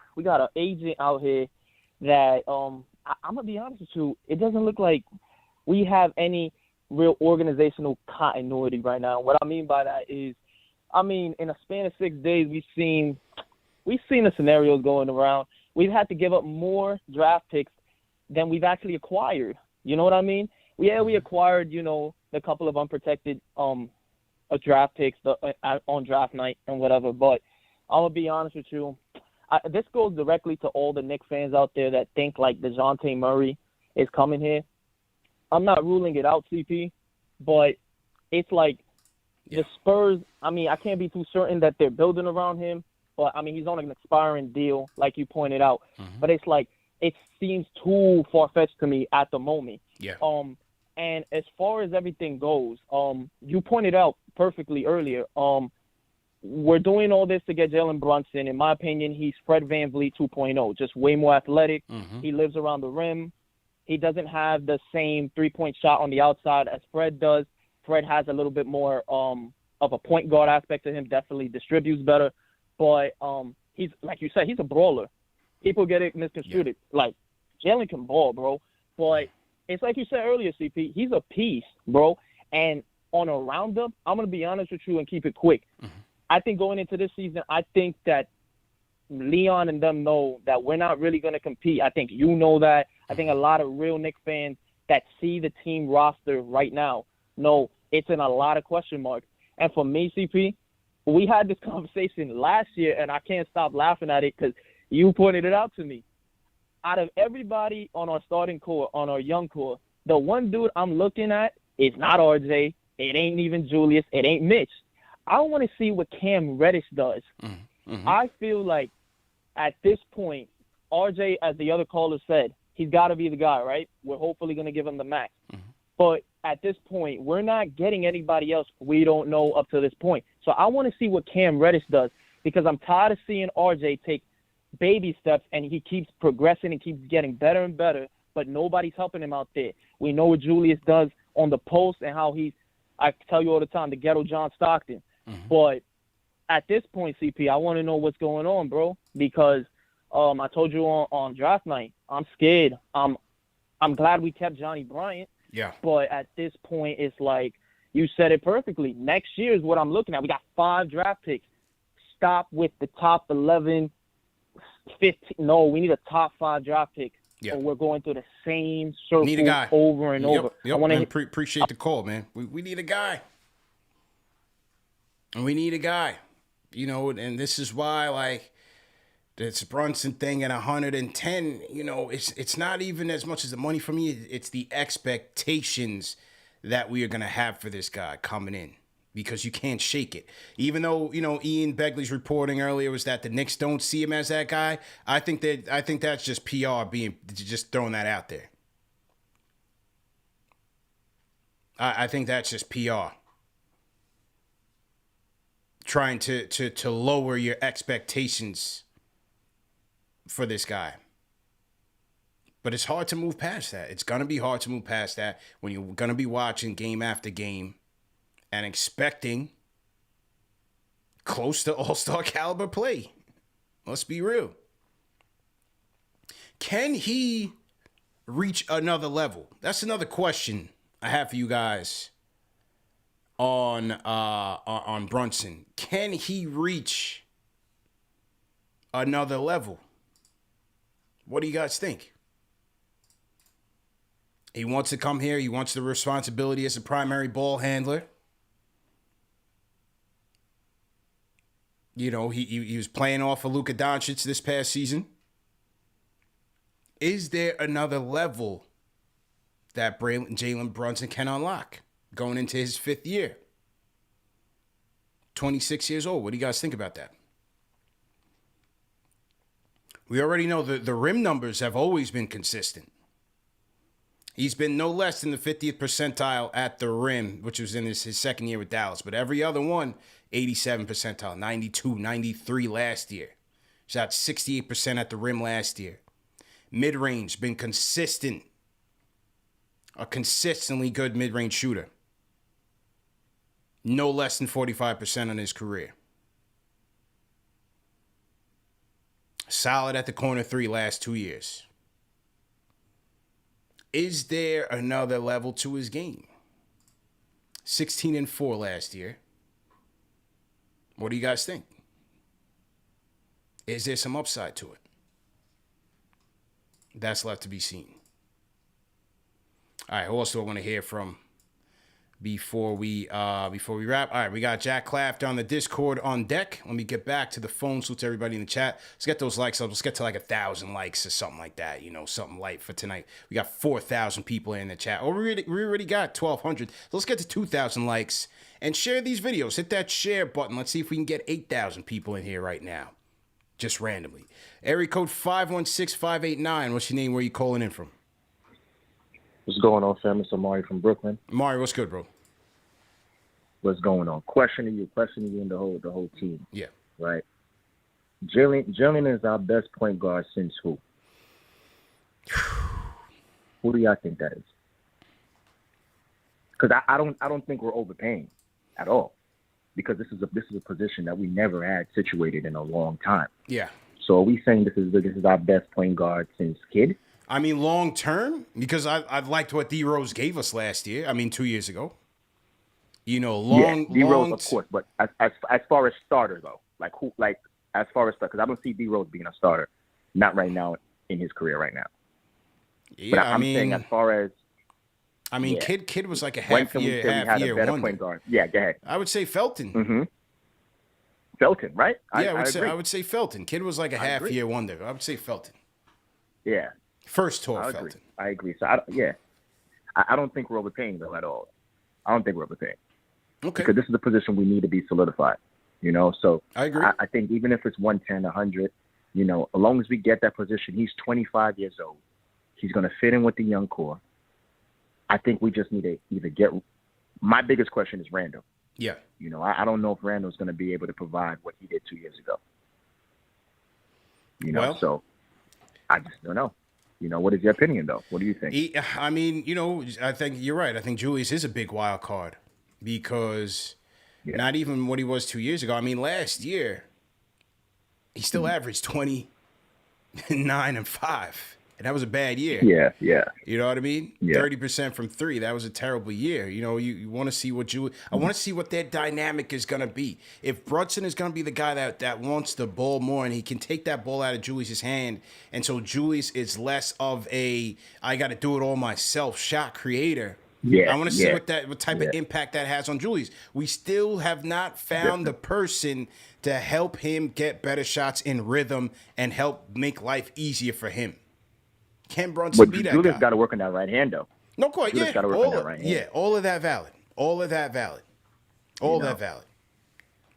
agent out here that I'm going to be honest with you, it doesn't look like we have any real organizational continuity right now. What I mean by that is, in a span of 6 days, we've seen the scenarios going around. We've had to give up more draft picks than we've actually acquired. You know what I mean? Yeah, we acquired, a couple of unprotected draft picks on draft night and whatever. But I'm going to be honest with you. This goes directly to all the Knicks fans out there that think like DeJounte Murray is coming here. I'm not ruling it out, CP, but it's like the Spurs, I can't be too certain that they're building around him. But, he's on an expiring deal, like you pointed out. Mm-hmm. But it's like it seems too far-fetched to me at the moment. Yeah. And as far as everything goes, you pointed out perfectly earlier, we're doing all this to get Jalen Brunson. In my opinion, he's Fred VanVleet 2.0, just way more athletic. Mm-hmm. He lives around the rim. He doesn't have the same three-point shot on the outside as Fred does. Fred has a little bit more of a point guard aspect to him, definitely distributes better. But he's, like you said, he's a brawler. People get it misconstrued. Yeah. Like, Jalen can ball, bro. But it's like you said earlier, CP, he's a piece, bro. And on a roundup, I'm going to be honest with you and keep it quick. Mm-hmm. I think going into this season, I think that Leon and them know that we're not really going to compete. I think you know that. I think a lot of real Knicks fans that see the team roster right now know it's in a lot of question marks. And for me, CP, we had this conversation last year, and I can't stop laughing at it because you pointed it out to me. Out of everybody on our starting core, on our young core, the one dude I'm looking at is not RJ. It ain't even Julius. It ain't Mitch. I want to see what Cam Reddish does. Mm-hmm. I feel like at this point, RJ, as the other caller said, he's got to be the guy, right? We're hopefully going to give him the max. Mm-hmm. But at this point, we're not getting anybody else we don't know up to this point. So I want to see what Cam Reddish does because I'm tired of seeing RJ take baby steps and he keeps progressing and keeps getting better and better, but nobody's helping him out there. We know what Julius does on the post and how I tell you all the time, the ghetto John Stockton. Mm-hmm. But at this point, CP, I want to know what's going on, bro, because I told you on draft night, I'm scared. I'm glad we kept Johnny Bryant. Yeah. But at this point, it's like you said it perfectly. Next year is what I'm looking at. We got 5 draft picks. Stop with the top 11, 15. No, we need a top 5 draft pick. Yeah. Or we're going through the same circle need a guy. Over and over. Yep. I want to appreciate the call, man. We need a guy. And we need a guy. And this is why, like, this Brunson thing at 110, it's not even as much as the money for me. It's the expectations that we are going to have for this guy coming in, because you can't shake it. Even though, Ian Begley's reporting earlier was that the Knicks don't see him as that guy, I think that's just PR being just throwing that out there. I think that's just PR. Trying to lower your expectations for this guy. But it's hard to move past that. It's going to be hard to move past that when you're going to be watching game after game and expecting close to all-star caliber play. Let's be real. Can he reach another level? That's another question I have for you guys on Brunson. Can he reach another level? What do you guys think? He wants to come here. He wants the responsibility as a primary ball handler. He was playing off of Luka Doncic this past season. Is there another level that Jalen Brunson can unlock going into his 5th year? 26 years old. What do you guys think about that? We already know the rim numbers have always been consistent. He's been no less than the 50th percentile at the rim, which was in his 2nd year with Dallas. But every other one, 87 percentile, 92, 93 last year. Shot 68% at the rim last year. Mid-range, been consistent. A consistently good mid-range shooter. No less than 45% in his career. Solid at the corner 3 last 2 years. Is there another level to his game? 16-4 last year. What do you guys think? Is there some upside to it? That's left to be seen. All right, who else do I want to hear from before we wrap? All right, we got Jack Klafter on the Discord on deck. Let me get back to the phone. Salute to everybody in the chat. Let's get those likes up. Let's get to like 1,000 likes or something like that. Something light for tonight. We got 4,000 people in the chat. Oh, we already got 1,200. So let's get to 2,000 likes and share these videos. Hit that share button. Let's see if we can get 8,000 people in here right now. Just randomly. Area code 516-589. What's your name? Where you calling in from? What's going on, fam? It's Amari from Brooklyn. Amari, what's good, bro? What's going on? Questioning you and the whole team. Yeah. Right. Jalen is our best point guard since who? Who do y'all think that is? Because I don't think we're overpaying at all. Because this is a position that we never had situated in a long time. Yeah. So are we saying this is our best point guard since Kid? I mean, long term, because I've liked what D Rose gave us last year. I mean, 2 years ago. D Rose, of course, but as far as starter though, as far as because I don't see D Rose being a starter, not right now in his career right now. Yeah, but I'm saying as far as. Kid was like a half year wonder. Point guard? Yeah, go ahead. I would say Felton. Mm-hmm. Felton, right? I would say Felton. Kid was like a half year wonder. I would say Felton. Yeah. First tour, Felton. I agree. So I don't think we're overpaying though at all. I don't think we're overpaying. Okay. Because this is a position we need to be solidified. So I agree. I think even if it's 110, 100, as long as we get that position, he's 25 years old. He's going to fit in with the young core. I think we just need to either get. My biggest question is Randall. Yeah. I don't know if Randall's going to be able to provide what he did 2 years ago. So I just don't know. What is your opinion though? What do you think? I think you're right. I think Julius is a big wild card because not even what he was 2 years ago. I mean, last year he still averaged 29 and 5. And that was a bad year. Yeah. You know what I mean? Yeah. 30% from 3. That was a terrible year. You want to see what I want to see what their dynamic is going to be. If Brunson is going to be the guy that wants the ball more and he can take that ball out of Julius's hand, and so Julius is less of a I got to do it all myself shot creator. Yeah. I want to see what type of impact that has on Julius. We still have not found the person to help him get better shots in rhythm and help make life easier for him. Can Brunson be that Julius guy? got to work on that right hand, though. No, quite. You Yeah, just got to work on that right hand. Yeah, all of that valid. All of that valid. That valid.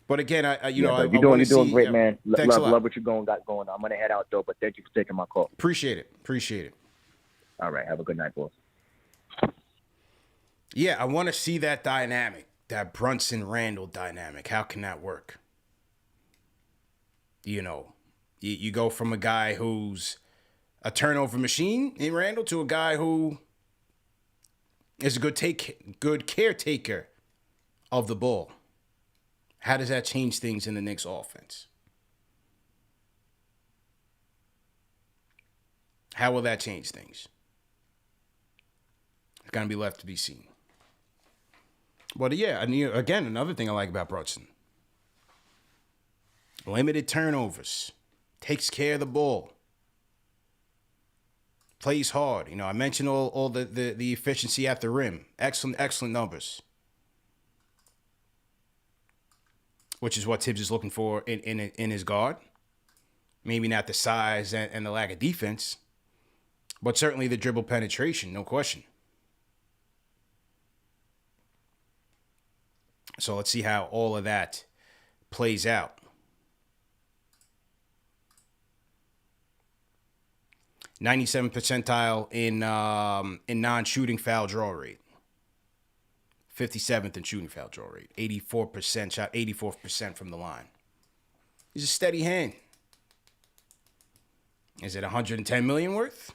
But again, you're doing great, man. Thanks a lot. Love what you're got going on. I'm gonna head out though, but thank you for taking my call. Appreciate it. All right, have a good night, boss. Yeah, I want to see that dynamic, that Brunson-Randle dynamic. How can that work? You go from a guy who's a turnover machine in Randle to a guy who is a good caretaker of the ball. How does that change things in the Knicks offense? How will that change things? It's going to be left to be seen. But yeah, again, another thing I like about Brunson. Limited turnovers. Takes care of the ball. Plays hard. I mentioned all the efficiency at the rim. Excellent numbers. Which is what Tibbs is looking for in his guard. Maybe not the size and the lack of defense, but certainly the dribble penetration, no question. So let's see how all of that plays out. 97th percentile in non-shooting foul draw rate. 57th in shooting foul draw rate. 84% shot, 84% from the line. He's a steady hand. Is it 110 million worth?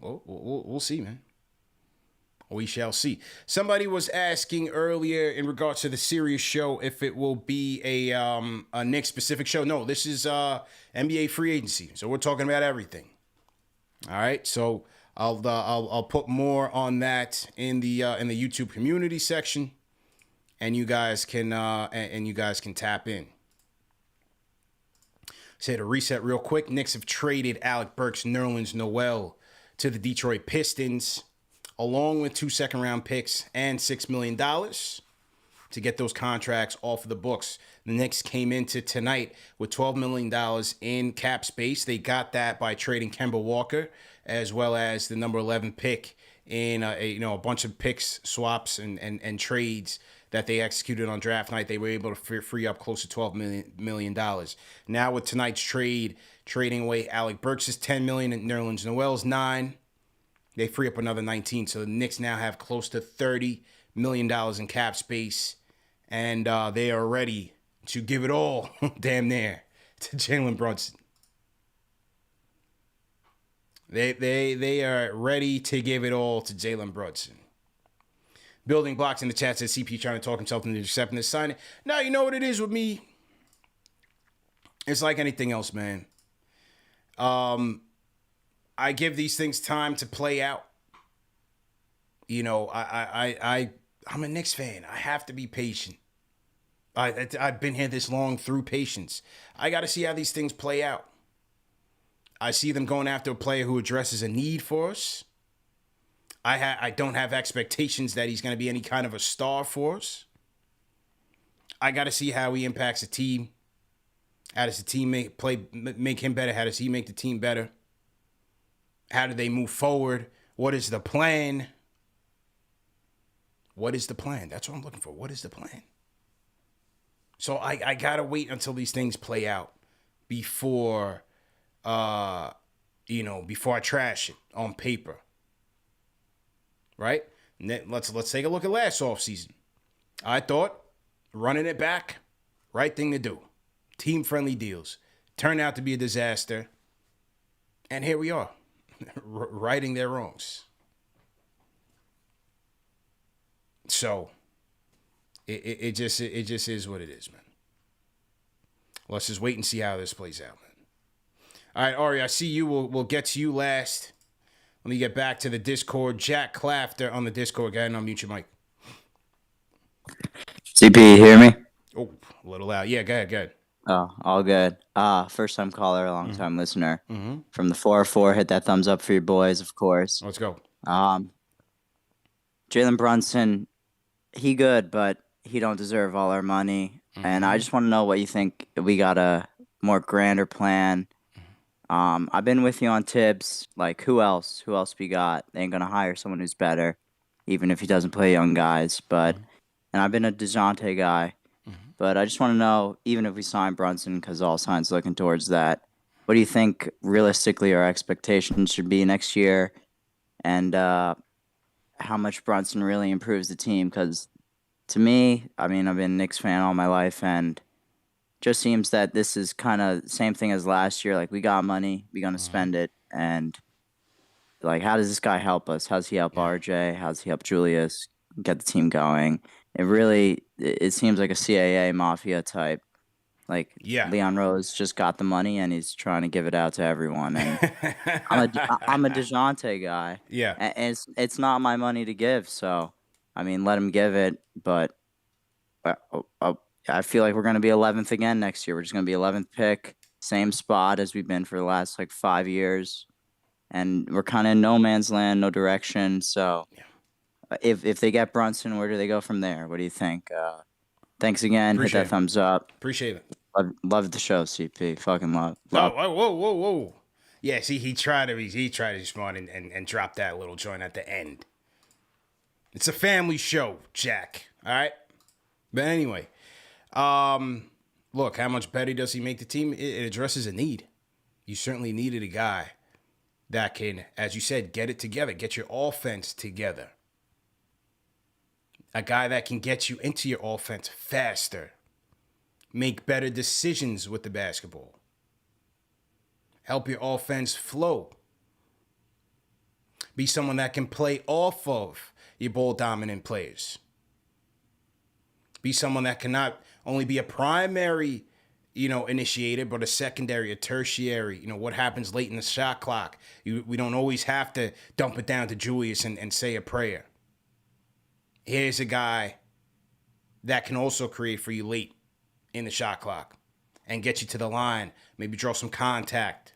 Well, we'll see, man. We shall see. Somebody was asking earlier in regards to the Sirius show if it will be a Knicks specific show. No, this is NBA free agency, so we're talking about everything. All right, so I'll put more on that in the YouTube community section, and you guys can tap in. Say to reset real quick. Knicks have traded Alec Burks Noel to the Detroit Pistons, along with 2 second-round picks and $6 million to get those contracts off of the books. The Knicks came into tonight with $12 million in cap space. They got that by trading Kemba Walker, as well as the number 11 pick in a bunch of picks, swaps, and trades that they executed on draft night. They were able to free up close to $12 million. Now with tonight's trade, trading away Alec Burks' $10 million and Nerlens Noel's $9 million. They free up another 19. So the Knicks now have close to $30 million in cap space. And they are ready to give it all, damn near, to Jalen Brunson. They are ready to give it all to Jalen Brunson. Building blocks in the chat says CP trying to talk himself into accepting this signing. Now, you know what it is with me? It's like anything else, man. I give these things time to play out. I'm a Knicks fan. I have to be patient. I've been here this long through patience. I got to see how these things play out. I see them going after a player who addresses a need for us. I don't have expectations that he's going to be any kind of a star for us. I got to see how he impacts the team. How does the team make him better? How does he make the team better? How do they move forward? What is the plan? What is the plan? That's what I'm looking for. What is the plan? So I got to wait until these things play out before I trash it on paper. Right? Let's take a look at last offseason. I thought running it back, right thing to do. Team-friendly deals. Turned out to be a disaster. And here we are, righting their wrongs. So it just is what it is, man. Let's just wait and see how this plays out, man. All right, Ari, I see you. We'll get to you last. Let me get back to the Discord. Jack Klafter on the Discord. Go ahead and unmute your mic. CP, you hear me? Oh, a little loud. Yeah, go ahead. Oh, all good. First-time caller, long-time listener. Mm-hmm. From the 404, hit that thumbs up for your boys, of course. Let's go. Jalen Brunson, he good, but he don't deserve all our money. Mm-hmm. And I just want to know what you think. We got a more grander plan. I've been with you on Tibbs. Like, who else? Who else we got? They ain't going to hire someone who's better. even if he doesn't play young guys. But and I've been a DeJounte guy, but I just want to know, even if we sign Brunson, because all signs looking towards that, what do you think realistically our expectations should be next year, and how much Brunson really improves the team? Because to me, I mean, I've been a Knicks fan all my life, and just seems that this is kind of the same thing as last year. Like, we got money, we're going to spend it, and like, how does this guy help us? How does he help RJ? How does he help Julius get the team going? It seems like a CAA mafia type. Like, Leon Rose just got the money and he's trying to give it out to everyone. And I'm a DeJounte guy. Yeah. And it's not my money to give. So, I mean, let him give it. But I feel like we're going to be 11th again next year. We're just going to be 11th pick, same spot as we've been for the last, 5 years. And we're kind of in no man's land, no direction. So if they get Brunson, where do they go from there? What do you think? Thanks again. Appreciate Hit that thumbs up. Appreciate it. Love the show, CP. Fucking love. Whoa. Yeah, see, he tried to respond and drop that little joint at the end. It's a family show, Jack. All right? But anyway, look, how much better does he make the team? It addresses a need. You certainly needed a guy that can, as you said, get it together, get your offense together. A guy that can get you into your offense faster, make better decisions with the basketball, help your offense flow, be someone that can play off of your ball dominant players, be someone that cannot only be a primary initiator, but a secondary, a tertiary, what happens late in the shot clock. We don't always have to dump it down to Julius and say a prayer. Here's a guy that can also create for you late in the shot clock and get you to the line, maybe draw some contact.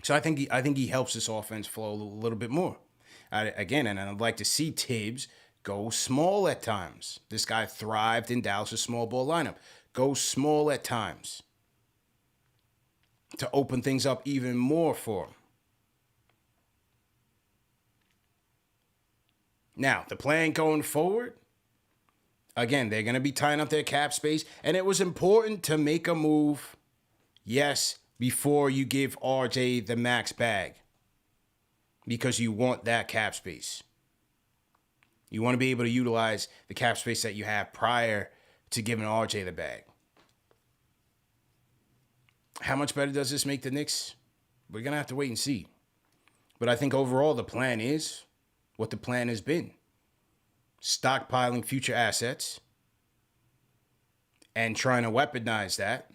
So I think he helps this offense flow a little bit more. And I'd like to see Tibbs go small at times. This guy thrived in Dallas' small ball lineup. Go small at times to open things up even more for him. Now, the plan going forward, again, they're going to be tying up their cap space, and it was important to make a move, yes, before you give RJ the max bag, because you want that cap space. You want to be able to utilize the cap space that you have prior to giving RJ the bag. How much better does this make the Knicks? We're going to have to wait and see. But I think overall the plan is what the plan has been. Stockpiling future assets and trying to weaponize that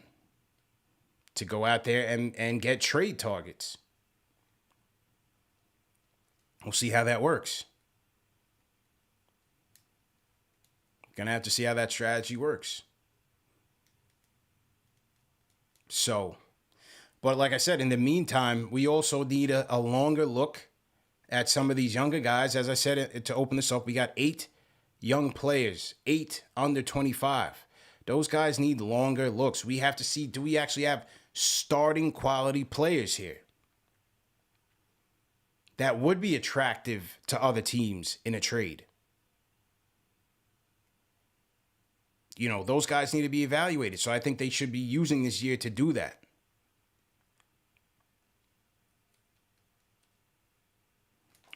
to go out there and get trade targets. We'll see how that works. Gonna have to see how that strategy works. So, but like I said, in the meantime, we also need a longer look at some of these younger guys. As I said, to open this up, we got 8 young players, 8 under 25. Those guys need longer looks. We have to see, do we actually have starting quality players here that would be attractive to other teams in a trade? Those guys need to be evaluated. So I think they should be using this year to do that.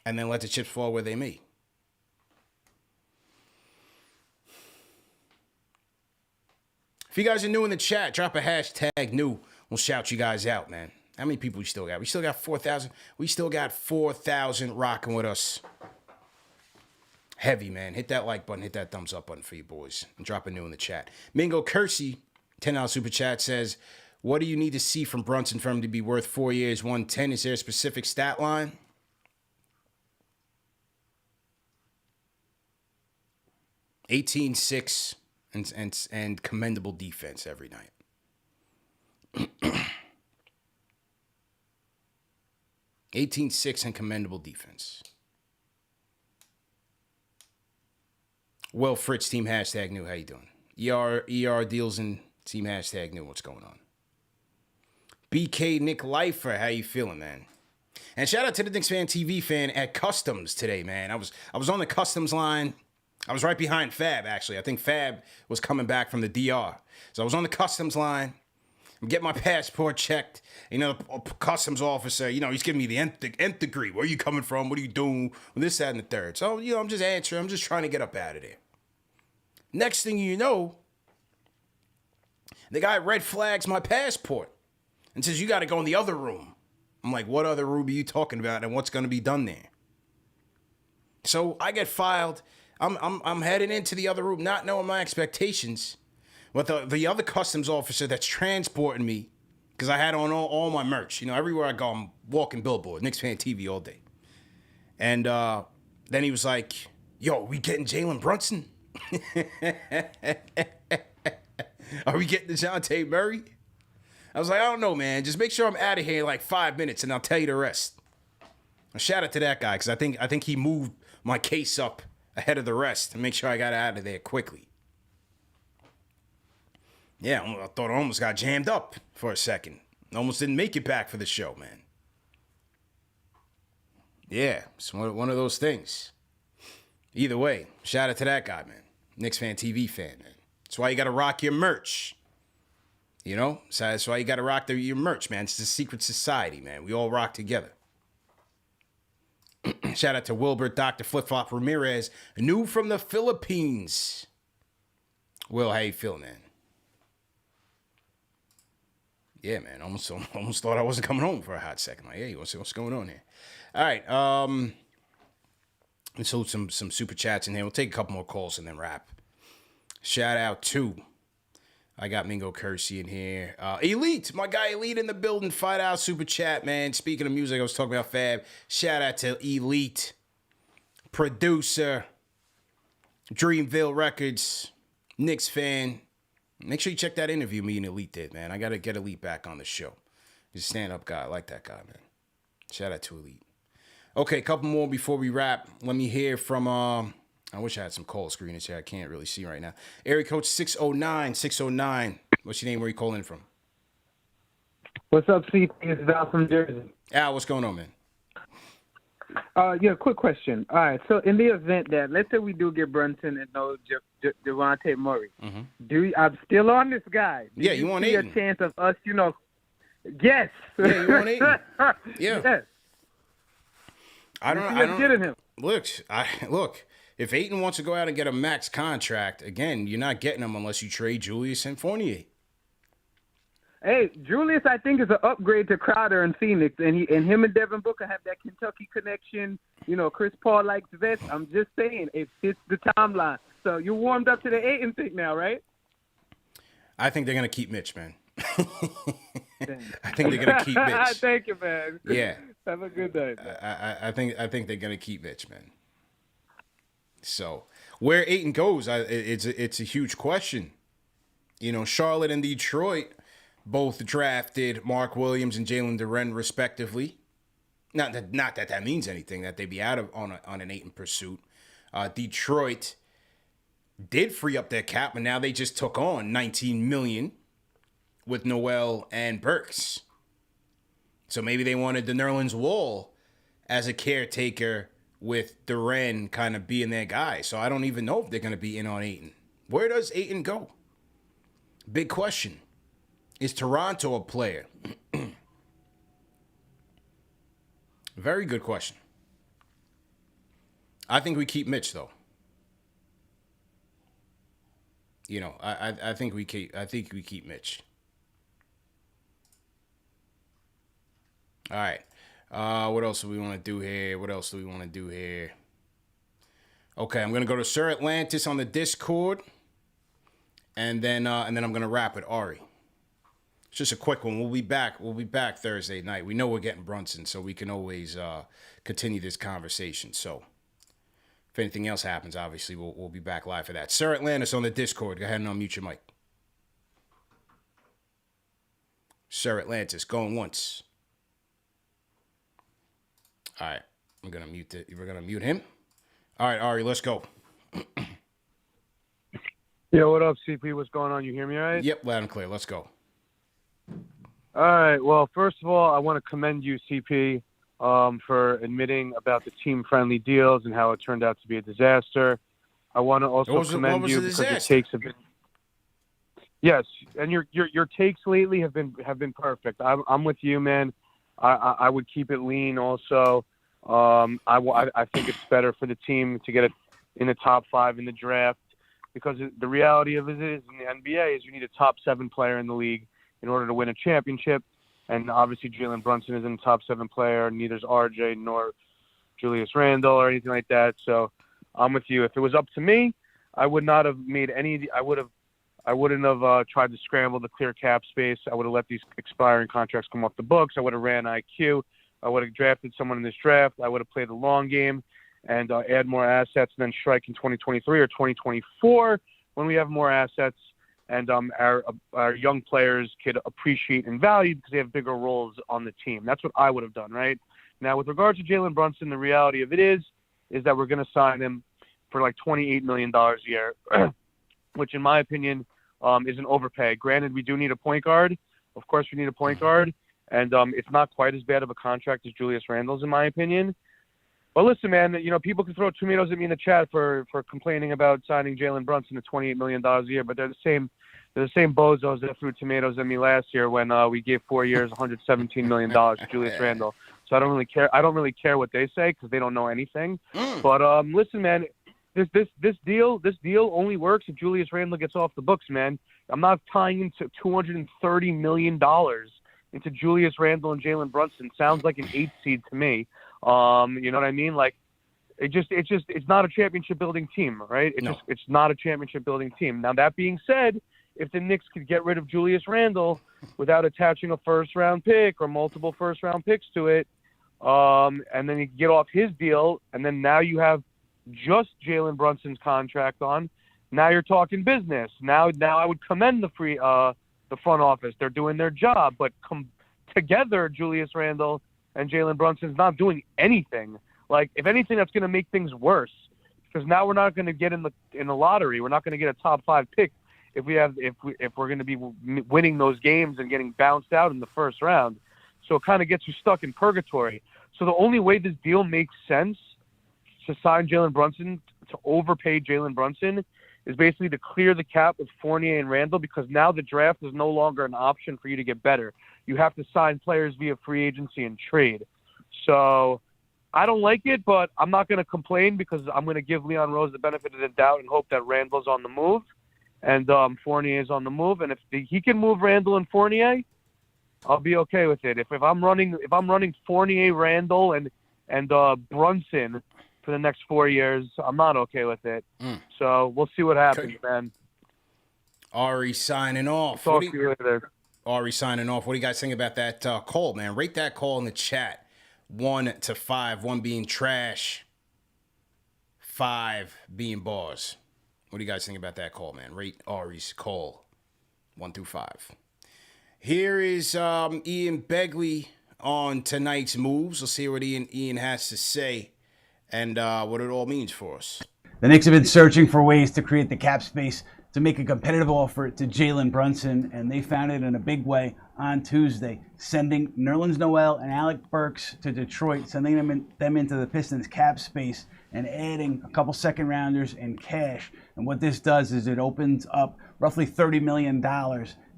And then let the chips fall where they may. If you guys are new in the chat, drop a hashtag new. We'll shout you guys out, man. How many people we still got? We still got 4,000. We still got 4,000 rocking with us. Heavy, man. Hit that like button. Hit that thumbs up button for you boys. And drop a new in the chat. Mingo Kersey, $10 super chat, says, what do you need to see from Brunson for him to be worth 4 years, 110? Is there a specific stat line? $18-6 and commendable defense every night. 18-6 and commendable defense. Well, Fritz, team hashtag new. How you doing? ER deals in team hashtag new. What's going on? BK Nick Lifer, how you feeling, man? And shout out to the KnicksFanTV fan at Customs today, man. I was on the Customs line. I was right behind Fab, actually. I think Fab was coming back from the DR. So I was on the Customs line. I'm getting my passport checked. You know, the customs officer, you know, he's giving me the nth degree. Where are you coming from? What are you doing? This, that, and the third. So, you know, I'm just answering. I'm just trying to get up out of there. Next thing you know, the guy red flags my passport and says, you got to go in the other room. I'm like, what other room are you talking about, and what's going to be done there? So I get filed. I'm heading into the other room, not knowing my expectations. But the other customs officer that's transporting me, because I had on all my merch. You know, everywhere I go, I'm walking billboard, KnicksFanTV all day. And then he was like, yo, we getting Jalen Brunson? Are we getting DeJounte Murray? I was like, I don't know, man. Just make sure I'm out of here in like 5 minutes, and I'll tell you the rest. Shout out to that guy, because I think he moved my case up ahead of the rest to make sure I got out of there quickly. Yeah, I thought I almost got jammed up for a second. Almost didn't make it back for the show, man. Yeah, it's one of those things. Either way, shout out to that guy, man. KnicksFanTV fan, man. That's why you got to rock your merch. You know? So that's why you got to rock your merch, man. It's a secret society, man. We all rock together. Shout out to Wilbert, Dr. Flip Flop Ramirez, new from the Philippines. Will, how you feel, man? Yeah, man. Almost thought I wasn't coming home for a hot second. Like, hey, what's going on here? All right. Let's hold some super chats in here. We'll take a couple more calls and then wrap. Shout out to, I got Mingo Kersey in here. Elite, my guy Elite in the building. $5 super chat, man. Speaking of music, I was talking about Fab. Shout out to Elite, producer, Dreamville Records, Knicks fan. Make sure you check that interview me and Elite did, man. I got to get Elite back on the show. He's a stand-up guy. I like that guy, man. Shout out to Elite. Okay, a couple more before we wrap. Let me hear from, I wish I had some call screeners here. I can't really see right now. Area Coach 609. What's your name? Where you calling from? What's up, CP? It's Val from Jersey. Al, what's going on, man? Yeah, quick question. All right, so in the event that, let's say we do get Brunson and no DeJounte Murray, I'm still on this guy. Yeah, you want Ayton? A chance of us, you know? Yes. Yeah, you want Ayton? Yeah. Yes. I don't get him. Look. If Ayton wants to go out and get a max contract, again, you're not getting him unless you trade Julius and Fournier. Hey, Julius, I think is an upgrade to Crowder and Phoenix, and him and Devin Booker have that Kentucky connection. You know, Chris Paul likes vets. I'm just saying, it fits the timeline. So you warmed up to the Ayton pick now, right? I think they're gonna keep Mitch, man. I think they're gonna keep Mitch. Thank you, man. Yeah. Have a good day. I think they're gonna keep Mitch, man. So where Ayton goes, it's a huge question. You know, Charlotte and Detroit both drafted Mark Williams and Jalen Duren respectively. Not that means anything that they be out of on an Ayton pursuit. Detroit did free up their cap, and now they just took on $19 million with Noel and Burks. So maybe they wanted the Nerlens Wall as a caretaker with Duren kind of being their guy. So I don't even know if they're going to be in on Ayton. Where does Ayton go? Big question. Is Toronto a player? Very good question. I think we keep Mitch, though. You know, I think we keep Mitch. All right. What else do we want to do here? Okay, I'm gonna go to Sir Atlantis on the Discord, and then I'm gonna wrap with Ari. It's just a quick one. We'll be back Thursday night. We know we're getting Brunson, so we can always continue this conversation. So if anything else happens, obviously we'll be back live for that. Sir Atlantis on the Discord. Go ahead and unmute your mic. Sir Atlantis, going once. All right, we're gonna mute him. All right, Ari, let's go. Yo, what up, CP? What's going on? You hear me all right? Yep, loud and clear. Let's go. All right. Well, first of all, I want to commend you, CP. for admitting about the team-friendly deals and how it turned out to be a disaster. I want to also commend you because your takes have been. Yes, and your takes lately have been perfect. I'm with you, man. I would keep it lean also. I think it's better for the team to get it in the top 5 in the draft, because the reality of it is in the NBA is you need a top 7 player in the league in order to win a championship. And obviously Jalen Brunson isn't a top 7 player. Neither is RJ nor Julius Randle or anything like that. So I'm with you. If it was up to me, I would not have made any. I wouldn't have tried to scramble the clear cap space. I would have let these expiring contracts come off the books. I would have ran IQ. I would have drafted someone in this draft. I would have played the long game and add more assets, and then strike in 2023 or 2024 when we have more assets and our young players could appreciate and value because they have bigger roles on the team. That's what I would have done, right? Now, with regards to Jalen Brunson, the reality of it is that we're going to sign him for like $28 million a year, which in my opinion is an overpay. Granted, we do need a point guard. Of course, we need a point guard, and it's not quite as bad of a contract as Julius Randle's, in my opinion. But listen, man, people can throw tomatoes at me in the chat for complaining about signing Jalen Brunson at $28 million a year, but they're the same bozos that threw tomatoes at me last year when we gave 4 years, $117 million to Julius Randle. So I don't really care. I don't really care what they say because they don't know anything. But listen, man, this deal only works if Julius Randle gets off the books, man. I'm not tying into $230 million into Julius Randle and Jalen Brunson. Sounds like an 8 seed to me. You know what I mean? Like, it's not a championship building team, right? It's not a championship building team. Now, that being said, if the Knicks could get rid of Julius Randle without attaching a first-round pick or multiple first-round picks to it, and then you get off his deal, and then now you have just Jalen Brunson's contract on, now you're talking business. Now I would commend the front office. They're doing their job, but together, Julius Randle and Jalen Brunson's not doing anything. Like, if anything, that's going to make things worse, because now we're not going to get in the lottery. We're not going to get a top 5 pick if we're going to be winning those games and getting bounced out in the first round. So it kind of gets you stuck in purgatory. So the only way this deal makes sense to sign Jalen Brunson, to overpay Jalen Brunson, is basically to clear the cap with Fournier and Randle, because now the draft is no longer an option for you to get better. You have to sign players via free agency and trade. So I don't like it, but I'm not going to complain because I'm going to give Leon Rose the benefit of the doubt and hope that Randle's on the move and Fournier is on the move. And if he can move Randle and Fournier, I'll be okay with it. If I'm running Fournier, Randle, and Brunson for the next 4 years, I'm not okay with it. So we'll see what happens, man. Ari signing off. Talk to you later. Ari signing off. What do you guys think about that call, man? Rate that call in the chat. 1 to 5. 1 being trash. 5 being bars. What do you guys think about that call, man? Rate Ari's call. 1 through 5. Here is Ian Begley on tonight's moves. Let's see what Ian has to say and what it all means for us. The Knicks have been searching for ways to create the cap space to make a competitive offer to Jalen Brunson, and they found it in a big way on Tuesday, sending Nerlens Noel and Alec Burks to Detroit, sending them into the Pistons cap space and adding a couple second-rounders and cash. And what this does is it opens up roughly $30 million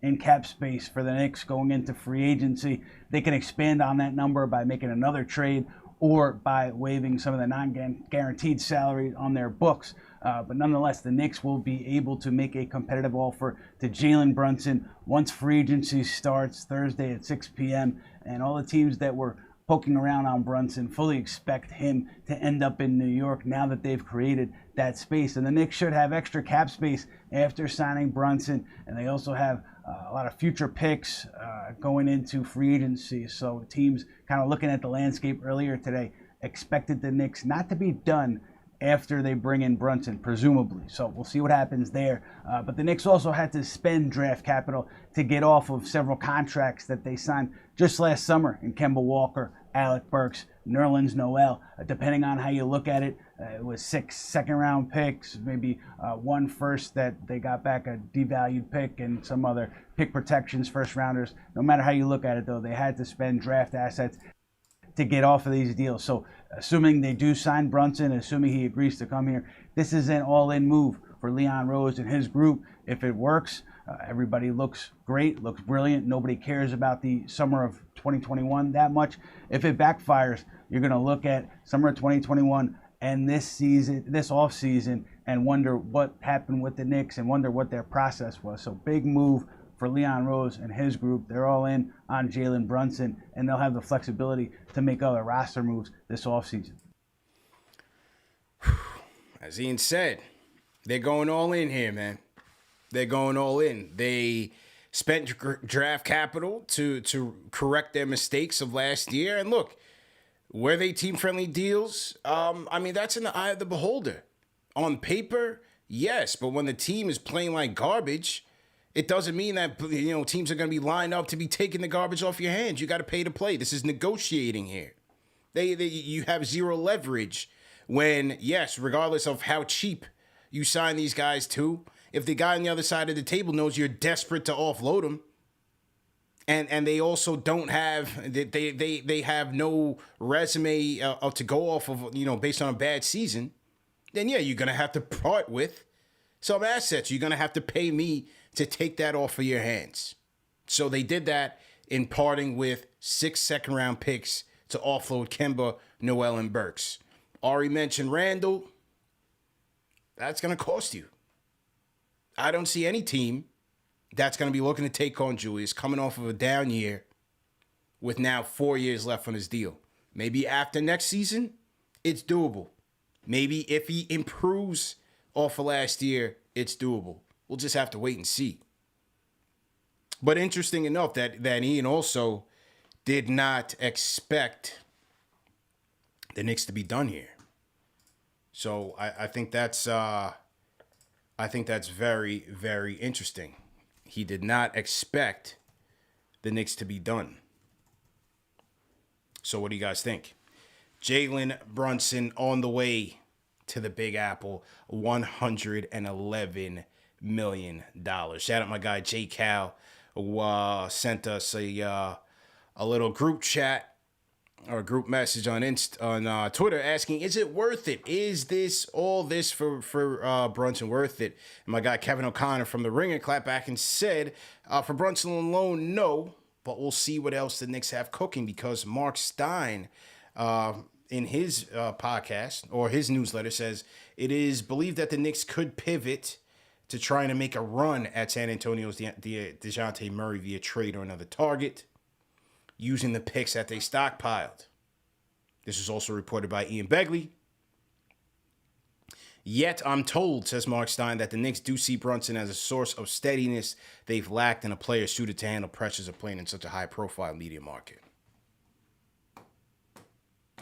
in cap space for the Knicks going into free agency. They can expand on that number by making another trade or by waiving some of the non-guaranteed salary on their books. But nonetheless, the Knicks will be able to make a competitive offer to Jalen Brunson once free agency starts Thursday at 6 p.m. And all the teams that were poking around on Brunson fully expect him to end up in New York now that they've created that space. And the Knicks should have extra cap space after signing Brunson. And they also have a lot of future picks going into free agency. So teams kind of looking at the landscape earlier today expected the Knicks not to be done after they bring in Brunson, presumably. So we'll see what happens there. But the Knicks also had to spend draft capital to get off of several contracts that they signed just last summer in Kemba Walker, Alec Burks, Nerlens Noel. Depending on how you look at it, it was 6 second-round picks, maybe 1 first that they got back a devalued pick, and some other pick protections, first-rounders. No matter how you look at it, though, they had to spend draft assets to get off of these deals. So assuming they do sign Brunson, assuming he agrees to come here, this is an all-in move for Leon Rose and his group. If it works, everybody looks great, looks brilliant. Nobody cares about the summer of 2021 that much. If it backfires, you're going to look at summer of 2021 and this season, this off season, and wonder what happened with the Knicks and wonder what their process was. So big move for Leon Rose and his group. They're all in on Jalen Brunson, and they'll have the flexibility to make other roster moves this offseason. As Ian said, they're going all in here, man. They're going all in. They spent draft capital to correct their mistakes of last year. And look, were they team-friendly deals? I mean, that's in the eye of the beholder. On paper, yes, but when the team is playing like garbage, it doesn't mean that, you know, teams are going to be lined up to be taking the garbage off your hands. You got to pay to play. This is negotiating here. You have zero leverage when, yes, regardless of how cheap you sign these guys to, if the guy on the other side of the table knows you're desperate to offload him, and they also don't have, they have no resume to go off of, you know, based on a bad season, then yeah, you're going to have to part with some assets. You're going to have to pay me to take that off of your hands. So they did that in parting with 6 second-round picks to offload Kemba, Noel, and Burks. Ari mentioned Randall. That's going to cost you. I don't see any team that's going to be looking to take on Julius coming off of a down year with now 4 years left on his deal. Maybe after next season, it's doable. Maybe if he improves off of last year, it's doable. We'll just have to wait and see. But interesting enough that Ian also did not expect the Knicks to be done here. So I think that's very, very interesting. He did not expect the Knicks to be done. So what do you guys think? Jalen Brunson on the way to the Big Apple, $111 million. Shout out my guy J Cal, who sent us a little group chat or a group message on Twitter asking, is it worth it? Is this all this for Brunson worth it? And my guy Kevin O'Connor from The Ringer clapped back and said, for Brunson alone, no, but we'll see what else the Knicks have cooking, because Mark Stein in his podcast or his newsletter says it is believed that the Knicks could pivot to trying to make a run at San Antonio's DeJounte Murray via trade or another target, using the picks that they stockpiled. This is also reported by Ian Begley. Yet I'm told, says Mark Stein, that the Knicks do see Brunson as a source of steadiness they've lacked in a player suited to handle pressures of playing in such a high-profile media market.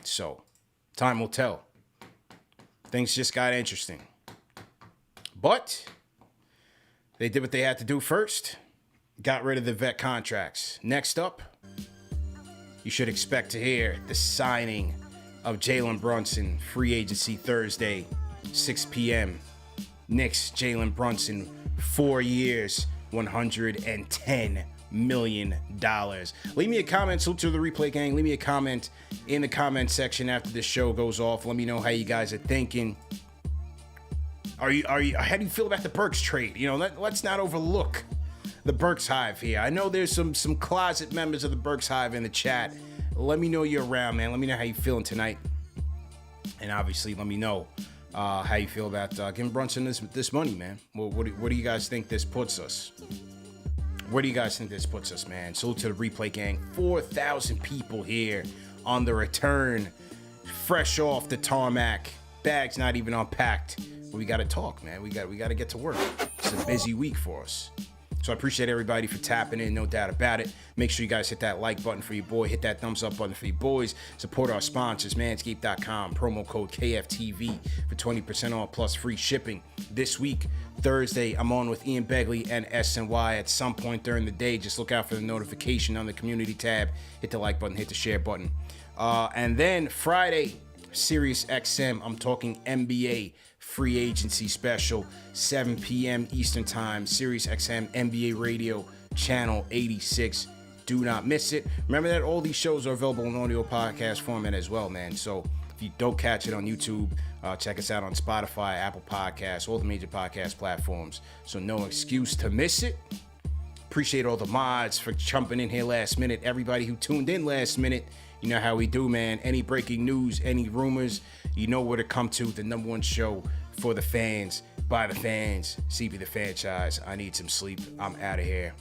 So, time will tell. Things just got interesting. But they did what they had to do first. Got rid of the vet contracts. Next up, you should expect to hear the signing of Jalen Brunson, free agency Thursday, 6 p.m. Knicks, Jalen Brunson, 4 years, $110 million. Leave me a comment, salute to the replay gang. Leave me a comment in the comment section after the show goes off. Let me know how you guys are thinking. How do you feel about the Burks trade? You know, let's not overlook the Burks Hive here. I know there's some closet members of the Burks Hive in the chat. Let me know you're around, man. Let me know how you feeling tonight. And obviously, let me know how you feel about giving Brunson this money, man. What do you guys think this puts us? Where do you guys think this puts us, man? Salute to the replay gang. 4,000 people here on the return. Fresh off the tarmac. Bags not even unpacked. But we got to talk, man. We got to get to work. It's a busy week for us. So I appreciate everybody for tapping in, no doubt about it. Make sure you guys hit that like button for your boy. Hit that thumbs up button for your boys. Support our sponsors, Manscaped.com. Promo code KFTV for 20% off plus free shipping. This week, Thursday, I'm on with Ian Begley and SNY at some point during the day. Just look out for the notification on the community tab. Hit the like button, hit the share button. And then Friday, SiriusXM, I'm talking NBA free agency special, 7 p.m. Eastern Time, SiriusXM NBA Radio, channel 86. do not miss it. Remember that all these shows are available in audio podcast format as well, man. So if you don't catch it on YouTube, check us out on Spotify, Apple Podcasts, all the major podcast platforms. So no excuse to miss it. Appreciate all the mods for jumping in here last minute. Everybody who tuned in last minute, you know how we do, man. Any breaking news, any rumors, you know where to come to. The number one show for the fans, by the fans, CP the franchise. I need some sleep. I'm out of here.